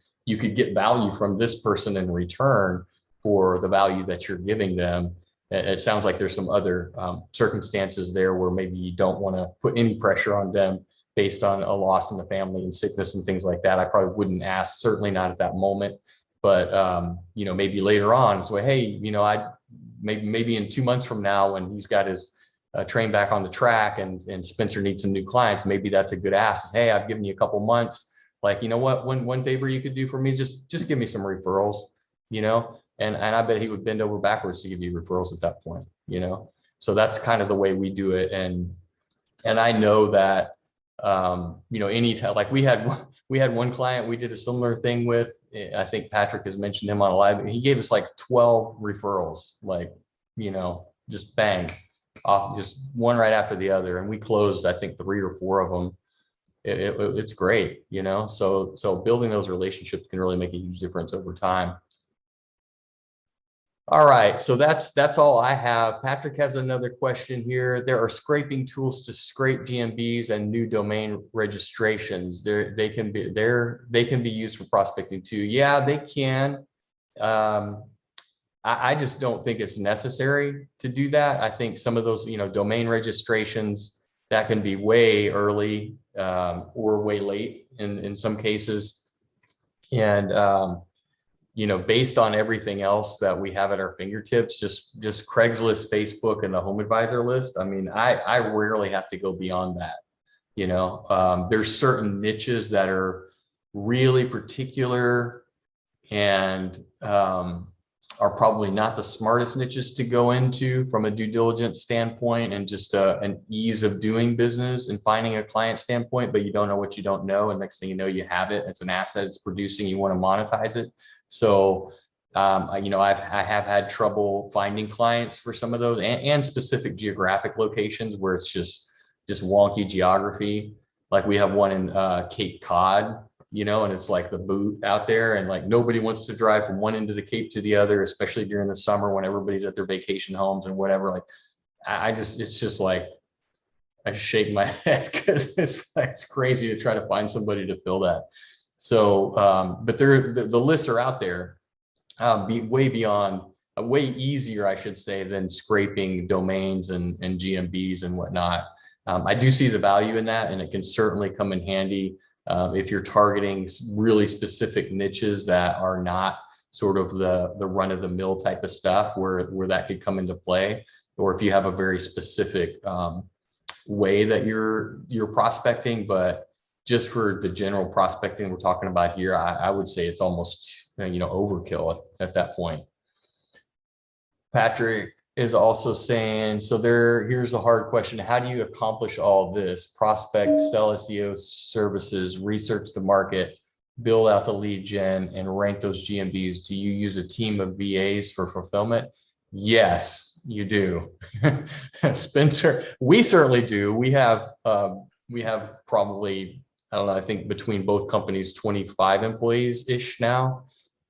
get value from this person in return for the value that you're giving them. It sounds like there's some other circumstances there where maybe you don't want to put any pressure on them based on a loss in the family and sickness and things like that. I probably wouldn't ask, certainly not at that moment, but maybe later on, so hey, maybe in 2 months from now when he's got his train back on the track and Spencer needs some new clients, maybe that's a good ask. Hey, I've given you a couple months. Like, you know what, one favor you could do for me, just give me some referrals, and I bet he would bend over backwards to give you referrals at that point, So that's kind of the way we do it. And I know that, anytime, like we had one client we did a similar thing with. I think Patrick has mentioned him on a live. He gave us like 12 referrals, like, just bang off, just one right after the other. And we closed, I think 3 or 4 of them. It's great, so building those relationships can really make a huge difference over time. All right, so that's all I have. Patrick has another question here. There are scraping tools to scrape GMBs and new domain registrations. They can be used for prospecting too. Yeah, they can. I just don't think it's necessary to do that. I think some of those, domain registrations, that can be way early or way late in some cases. And based on everything else that we have at our fingertips, just Craigslist, Facebook, and the Home Advisor list. I mean, I rarely have to go beyond that. There's certain niches that are really particular and are probably not the smartest niches to go into from a due diligence standpoint and just an ease of doing business and finding a client standpoint, but you don't know what you don't know. And next thing you know, you have it. It's an asset, it's producing, you want to monetize it. So, I have had trouble finding clients for some of those and specific geographic locations where it's just wonky geography. Like we have one in Cape Cod, and it's like the boot out there, and like nobody wants to drive from one end of the Cape to the other, especially during the summer when everybody's at their vacation homes and whatever. Like it's just like, I shake my head because it's crazy to try to find somebody to fill that. So, but the lists are out there, way easier, I should say, than scraping domains and GMBs and whatnot. I do see the value in that, and it can certainly come in handy if you're targeting really specific niches that are not sort of the run-of-the-mill type of stuff where that could come into play, or if you have a very specific way that you're prospecting. But just for the general prospecting we're talking about here, I would say it's almost overkill at that point. Patrick is also saying, so here's a hard question. How do you accomplish all this? Prospect, sell SEO services, research the market, build out the lead gen, and rank those GMBs. Do you use a team of VAs for fulfillment? Yes, you do. Spencer, we certainly do. We have probably, I don't know, I think between both companies, 25 employees-ish now.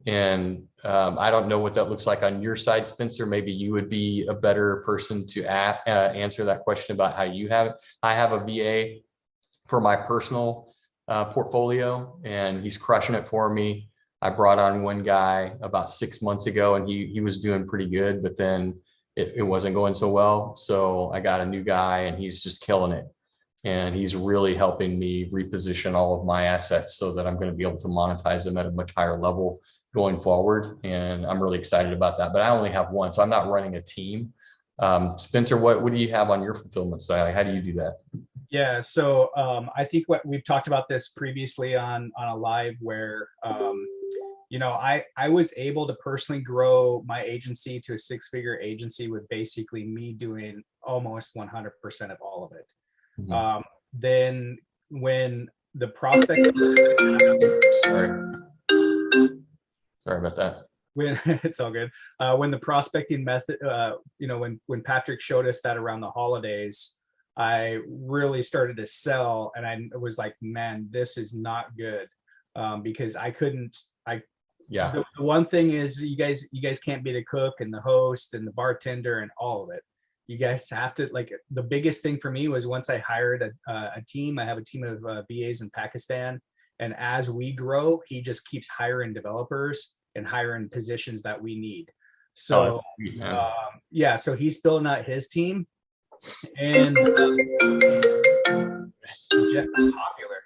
And I don't know what that looks like on your side, Spencer. Maybe you would be a better person to answer that question about how you have it. I have a VA for my personal portfolio, and he's crushing it for me. I brought on one guy about 6 months ago, and he was doing pretty good, but then it wasn't going so well. So I got a new guy, and he's just killing it. And he's really helping me reposition all of my assets so that I'm going to be able to monetize them at a much higher level going forward. And I'm really excited about that. But I only have one, so I'm not running a team. Spencer, what do you have on your fulfillment side? How do you do that? Yeah, so I think what we've talked about this previously on a live where, I was able to personally grow my agency to a 6-figure agency with basically me doing almost 100% of all of it. Mm-hmm. Then when the prospect, sorry about that. When it's all good. When the prospecting method, when Patrick showed us that around the holidays, I really started to sell, and I was like, man, this is not good, because I couldn't. Yeah. The one thing is, you guys can't be the cook and the host and the bartender and all of it. You guys have to, like, the biggest thing for me was once I hired a team. I have a team of VAs in Pakistan, and as we grow, he just keeps hiring developers and hiring positions that we need. So sweet, man. yeah, so he's building out his team, and Jeff is popular.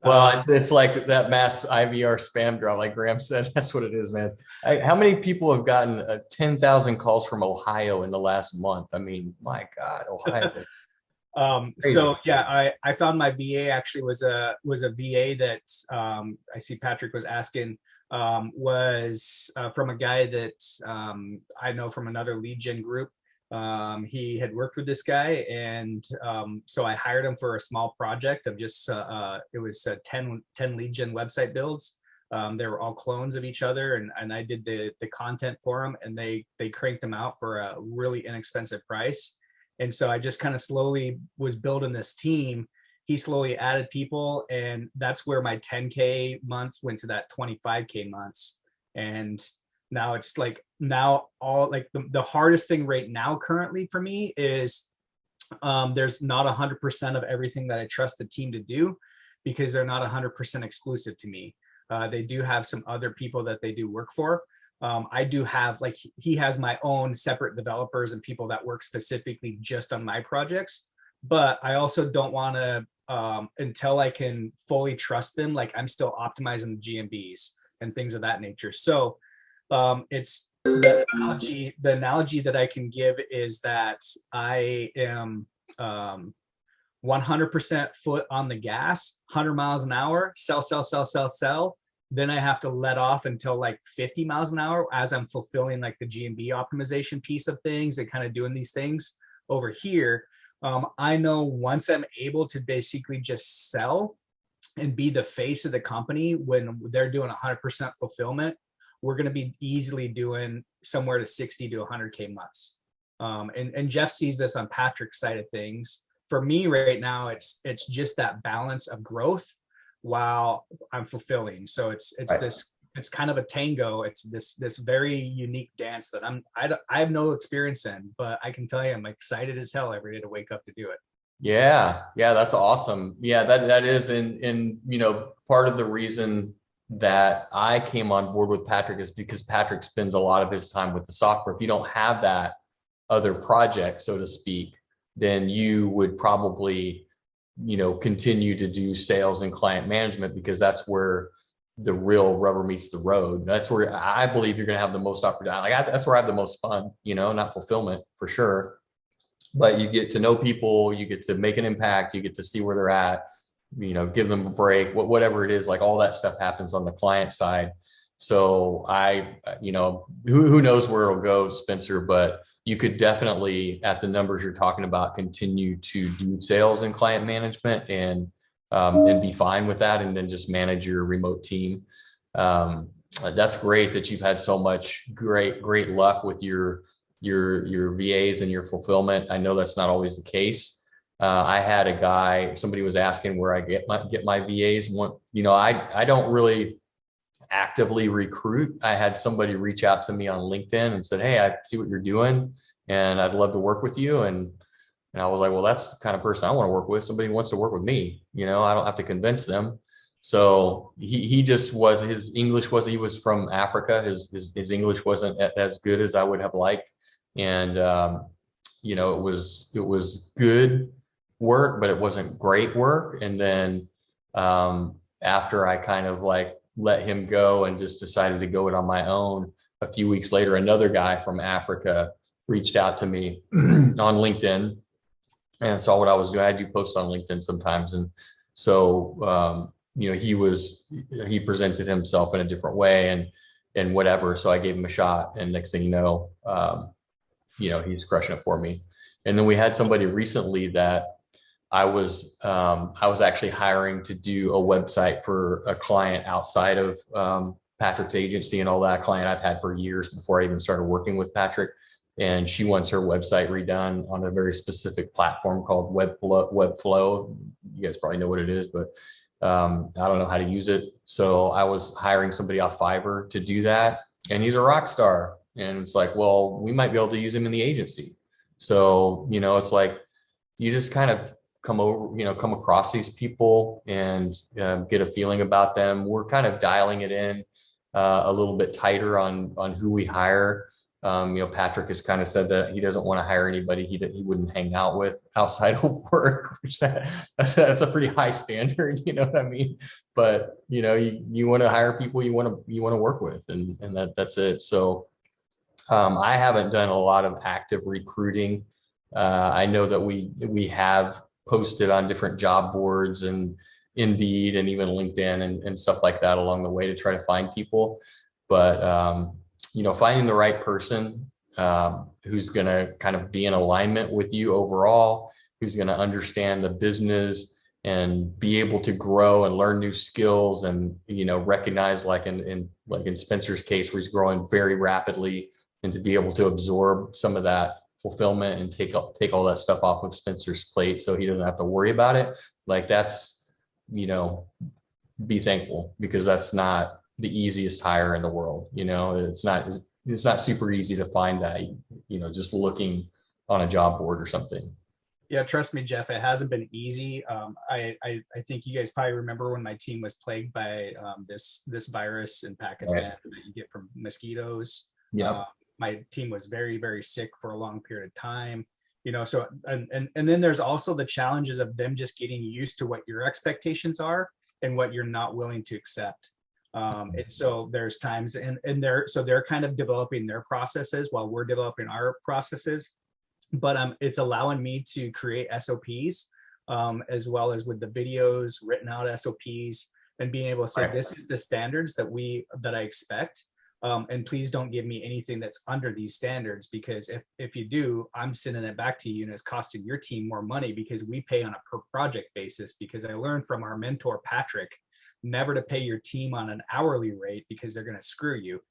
Well, it's like that mass IVR spam drop, like Graham said. That's what it is, man. How many people have gotten 10,000 calls from Ohio in the last month? I mean, my God, Ohio. So yeah, I found my VA actually was a VA that I see Patrick was asking, was from a guy that I know from another lead gen group. He had worked with this guy, and so I hired him for a small project of just it was 10 lead gen website builds. They were all clones of each other, and I did the content for them, and they cranked them out for a really inexpensive price. And so I just kind of slowly was building this team. He slowly added people, and that's where my 10K months went to that 25K months. And now it's like, now all like the hardest thing right now currently for me is there's not 100% of everything that I trust the team to do, because they're not 100% exclusive to me. They do have some other people that they do work for. I do have, like, he has my own separate developers and people that work specifically just on my projects, but I also don't want to, until I can fully trust them, like I'm still optimizing the GMBs and things of that nature. So it's the analogy that I can give is that I am 100% foot on the gas, 100 miles an hour, sell. Then I have to let off until like 50 miles an hour as I'm fulfilling like the GMB optimization piece of things and kind of doing these things over here. I know once I'm able to basically just sell and be the face of the company when they're doing 100% fulfillment, we're going to be easily doing somewhere to 60 to 100K months. And Jeff sees this on Patrick's side of things. For me right now, it's just that balance of growth while I'm fulfilling. So it's right. It's kind of a tango. It's this very unique dance that I have no experience in, but I can tell you I'm excited as hell every day to wake up to do it. Yeah, that's awesome. Yeah, that is, and you know, part of the reason that I came on board with Patrick is because Patrick spends a lot of his time with the software. If you don't have that other project, so to speak, then you would probably, you know, continue to do sales and client management, because that's where the real rubber meets the road. That's where I believe you're going to have the most opportunity. That's where I have the most fun, you know, not fulfillment for sure, but you get to know people, you get to make an impact, you get to see where they're at, you know, give them a break, whatever it is, like all that stuff happens on the client side. So you know, who knows where it'll go, Spencer, but you could definitely, at the numbers you're talking about, continue to do sales and client management and be fine with that, and then just manage your remote team. That's great that you've had so much great luck with your VAs and your fulfillment. I know that's not always the case. I had a guy, somebody was asking where I get my VAs. You know, I don't really actively recruit. I had somebody reach out to me on LinkedIn and said, "Hey, I see what you're doing and I'd love to work with you." And I was like, well, that's the kind of person I want to work with. Somebody who wants to work with me, you know, I don't have to convince them. So he just was, his English wasn't, he was from Africa. His English wasn't as good as I would have liked. And, you know, it was good work, but it wasn't great work. And then after I kind of like let him go and just decided to go it on my own, a few weeks later, another guy from Africa reached out to me on LinkedIn and saw what I was doing. I do post on LinkedIn sometimes. And so, you know, he presented himself in a different way and whatever. So I gave him a shot, and next thing you know, he's crushing it for me. And then we had somebody recently that I was actually hiring to do a website for a client outside of Patrick's agency and all that. Client I've had for years before I even started working with Patrick. And she wants her website redone on a very specific platform called Webflow. You guys probably know what it is, but I don't know how to use it. So I was hiring somebody off Fiverr to do that. And he's a rock star. And it's like, well, we might be able to use him in the agency. So, you know, it's like, you just kind of come across these people and get a feeling about them. We're kind of dialing it in a little bit tighter on who we hire. Patrick has kind of said that he doesn't want to hire anybody he wouldn't hang out with outside of work, which that's a pretty high standard, you know what I mean? But you want to hire people you want to work with, and that's it. So I haven't done a lot of active recruiting. I know that we have posted on different job boards and Indeed and even LinkedIn and stuff like that along the way to try to find people. But finding the right person who's going to kind of be in alignment with you overall, who's going to understand the business and be able to grow and learn new skills, and recognize, like in Spencer's case, where he's growing very rapidly, and to be able to absorb some of that fulfillment and take all that stuff off of Spencer's plate so he doesn't have to worry about it. Like, that's, be thankful, because that's not the easiest hire in the world. It's not super easy to find that, just looking on a job board or something. Yeah, trust me, Jeff, it hasn't been easy. I think you guys probably remember when my team was plagued by this virus in Pakistan, right, that you get from mosquitoes. Yeah. My team was very, very sick for a long period of time. So and then there's also the challenges of them just getting used to what your expectations are and what you're not willing to accept. And so there's times and they're kind of developing their processes while we're developing our processes. But it's allowing me to create SOPs, as well as with the videos, written out SOPs, and being able to say, this is the standards that I expect. And please don't give me anything that's under these standards, because if you do, I'm sending it back to you and it's costing your team more money, because we pay on a per project basis. Because I learned from our mentor, Patrick, never to pay your team on an hourly rate, because they're going to screw you.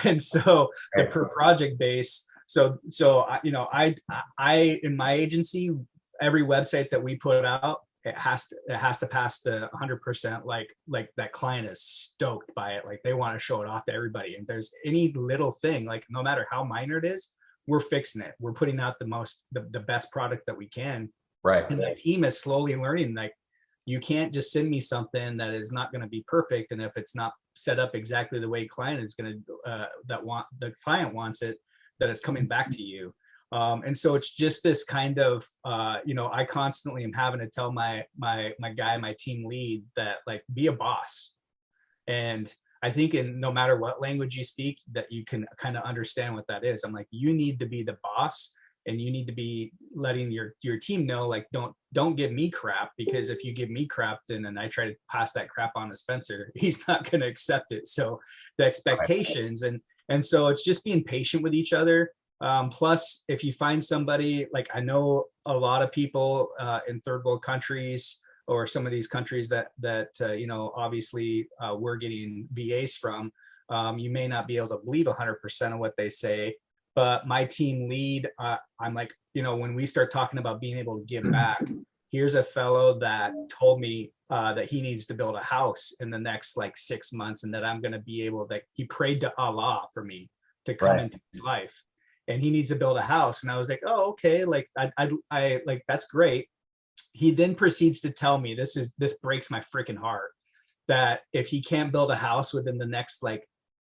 And so the per project base. So I in my agency, every website that we put out, it has to pass the 100%. Like that client is stoked by it. Like, they want to show it off to everybody. And if there's any little thing, like, no matter how minor it is, we're fixing it. We're putting out the best product that we can. Right. And the team is slowly learning, like, you can't just send me something that is not going to be perfect. And if it's not set up exactly the way client is going to, the client wants it, that it's coming back to you. And so it's just this kind of, I constantly am having to tell my team lead that, like, be a boss. And I think no matter what language you speak, that you can kind of understand what that is. I'm like, you need to be the boss, and you need to be letting your team know, like, don't give me crap, because if you give me crap, then I try to pass that crap on to Spencer, he's not going to accept it. So the expectations, and so it's just being patient with each other. Plus, if you find somebody, like, I know a lot of people in third world countries, or some of these countries that obviously we're getting VAs from, you may not be able to believe 100% of what they say. But my team lead, I'm like, when we start talking about being able to give back, here's a fellow that told me that he needs to build a house in the next 6 months, and that I'm going to be able to, he prayed to Allah for me to come into his life, and he needs to build a house. And I was like, oh, okay. Like, I like, that's great. He then proceeds to tell me, this breaks my freaking heart, that if he can't build a house within the next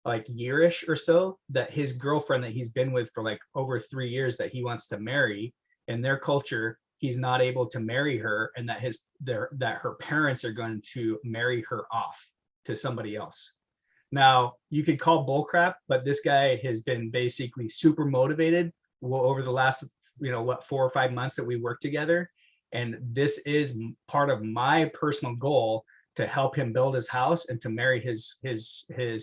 yearish or so, that his girlfriend that he's been with for over 3 years, that he wants to marry, in their culture, he's not able to marry her, and that her parents are going to marry her off to somebody else. Now, you could call bullcrap, but this guy has been basically super motivated over the last 4 or 5 months that we worked together. And this is part of my personal goal, to help him build his house and to marry his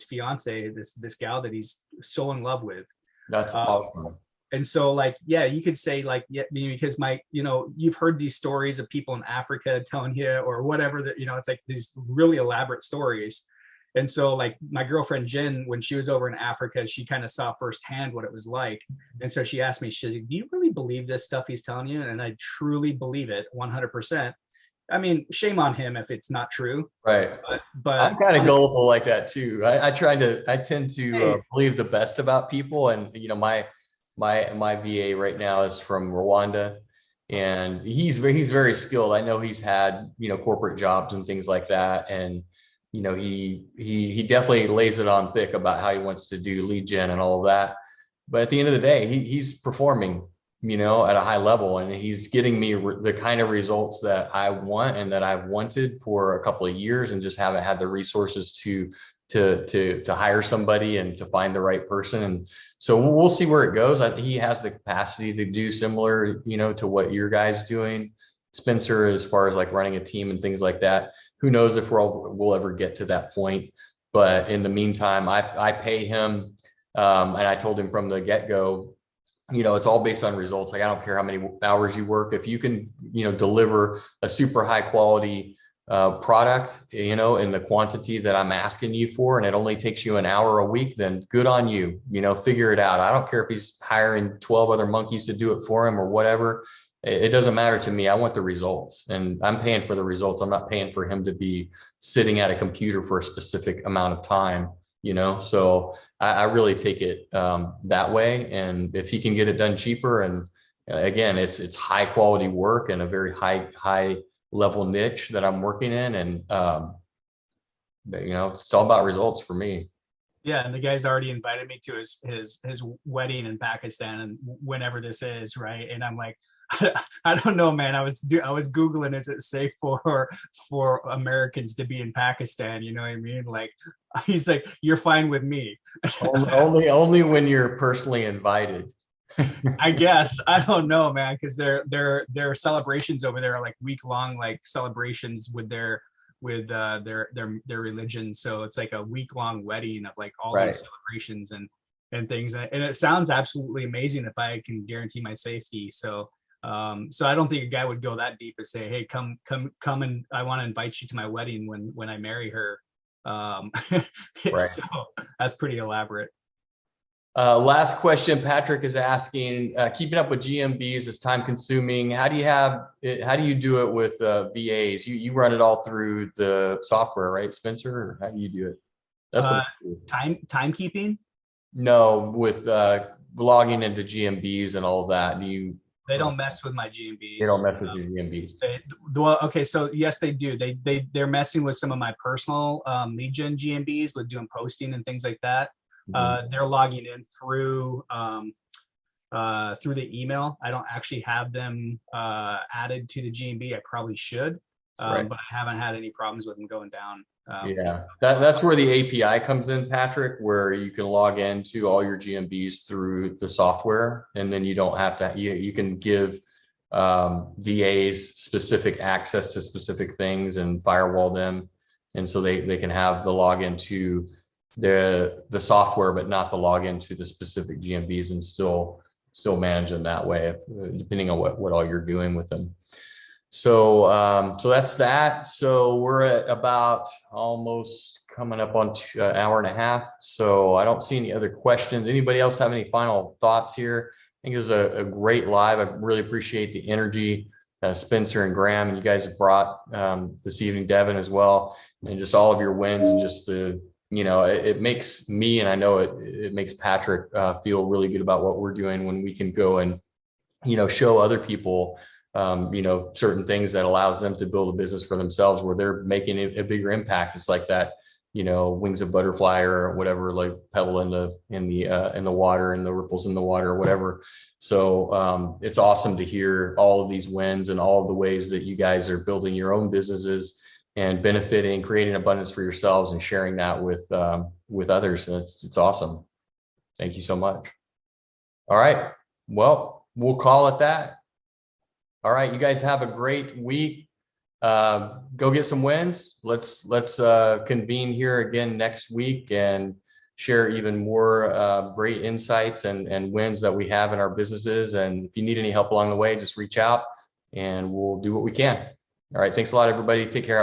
fiance, this gal that he's so in love with. That's awesome. And so, you could say, because you've heard these stories of people in Africa telling you, or whatever, that, it's like these really elaborate stories. And so, my girlfriend Jen, when she was over in Africa, she kind of saw firsthand what it was like. And so she asked me, she's like, do you really believe this stuff he's telling you? And I truly believe it 100%. I mean, shame on him if it's not true. Right. But I'm kind of gullible like that too. I tend to believe the best about people. And, my VA right now is from Rwanda, and he's very skilled. I know he's had, corporate jobs and things like that. And he definitely lays it on thick about how he wants to do lead gen and all of that. But at the end of the day, he's performing, at a high level, and he's getting me the kind of results that I want and that I've wanted for a couple of years, and just haven't had the resources to hire somebody and to find the right person. And so we'll see where it goes. I think he has the capacity to do similar, to what your guys doing, Spencer, as far as like running a team and things like that. Who knows if we'll ever get to that point. But in the meantime, I pay him, and I told him from the get-go, it's all based on results. Like, I don't care how many hours you work. If you can, deliver a super high quality product, in the quantity that I'm asking you for, and it only takes you an hour a week, then good on you, figure it out. I don't care if he's hiring 12 other monkeys to do it for him or whatever. It doesn't matter to me. I want the results, and I'm paying for the results. I'm not paying for him to be sitting at a computer for a specific amount of time, so I really take it that way. And if he can get it done cheaper, and again, it's high quality work and a very high level niche that I'm working in, and it's all about results for me. Yeah, and the guy's already invited me to his wedding in Pakistan, and whenever this is, right? And I'm like, I don't know, man. I was Googling, is it safe for Americans to be in Pakistan? You know what I mean? Like, he's like, you're fine with me. only when you're personally invited. I guess. I don't know, man, because their celebrations over there are like week-long, like celebrations with their religion. So it's like a week-long wedding of like all these celebrations and things. And it sounds absolutely amazing if I can guarantee my safety. So I don't think a guy would go that deep and say, hey, come and I want to invite you to my wedding when I marry her. So that's pretty elaborate. Last question, Patrick is asking, keeping up with GMBs is time consuming. How do you do it with VAs? You run it all through the software, right, Spencer? Or how do you do it? That's timekeeping? No, with logging into GMBs and all of that. They don't mess with my GMBs. They don't mess with your GMBs. Well, okay, so yes, they do. They're messing with some of my personal lead gen GMBs with doing posting and things like that. They're logging in through the email. I don't actually have them added to the GMB. I probably should, but I haven't had any problems with them going down. That's where the API comes in, Patrick, where you can log into all your GMBs through the software, and then you don't have to. You can give VAs specific access to specific things and firewall them, and so they can have the login to the software, but not the login to the specific GMBs, and still manage them that way, depending on what all you're doing with them. So that's that. So we're at about almost coming up on an hour and a half. So I don't see any other questions. Anybody else have any final thoughts here? I think it was a great live. I really appreciate the energy, Spencer and Graham, and you guys have brought this evening, Devin as well, and just all of your wins, and just it makes me, and I know it makes Patrick feel really good about what we're doing when we can go and, show other people, certain things that allows them to build a business for themselves where they're making a bigger impact. It's like that, wings of butterfly or whatever, like pebble in the water and the ripples in the water or whatever. So it's awesome to hear all of these wins and all of the ways that you guys are building your own businesses and benefiting, creating abundance for yourselves and sharing that with others. And it's awesome. Thank you so much. All right. Well, we'll call it that. All right. You guys have a great week. Go get some wins. Let's convene here again next week and share even more great insights and wins that we have in our businesses. And if you need any help along the way, just reach out and we'll do what we can. All right. Thanks a lot, everybody. Take care.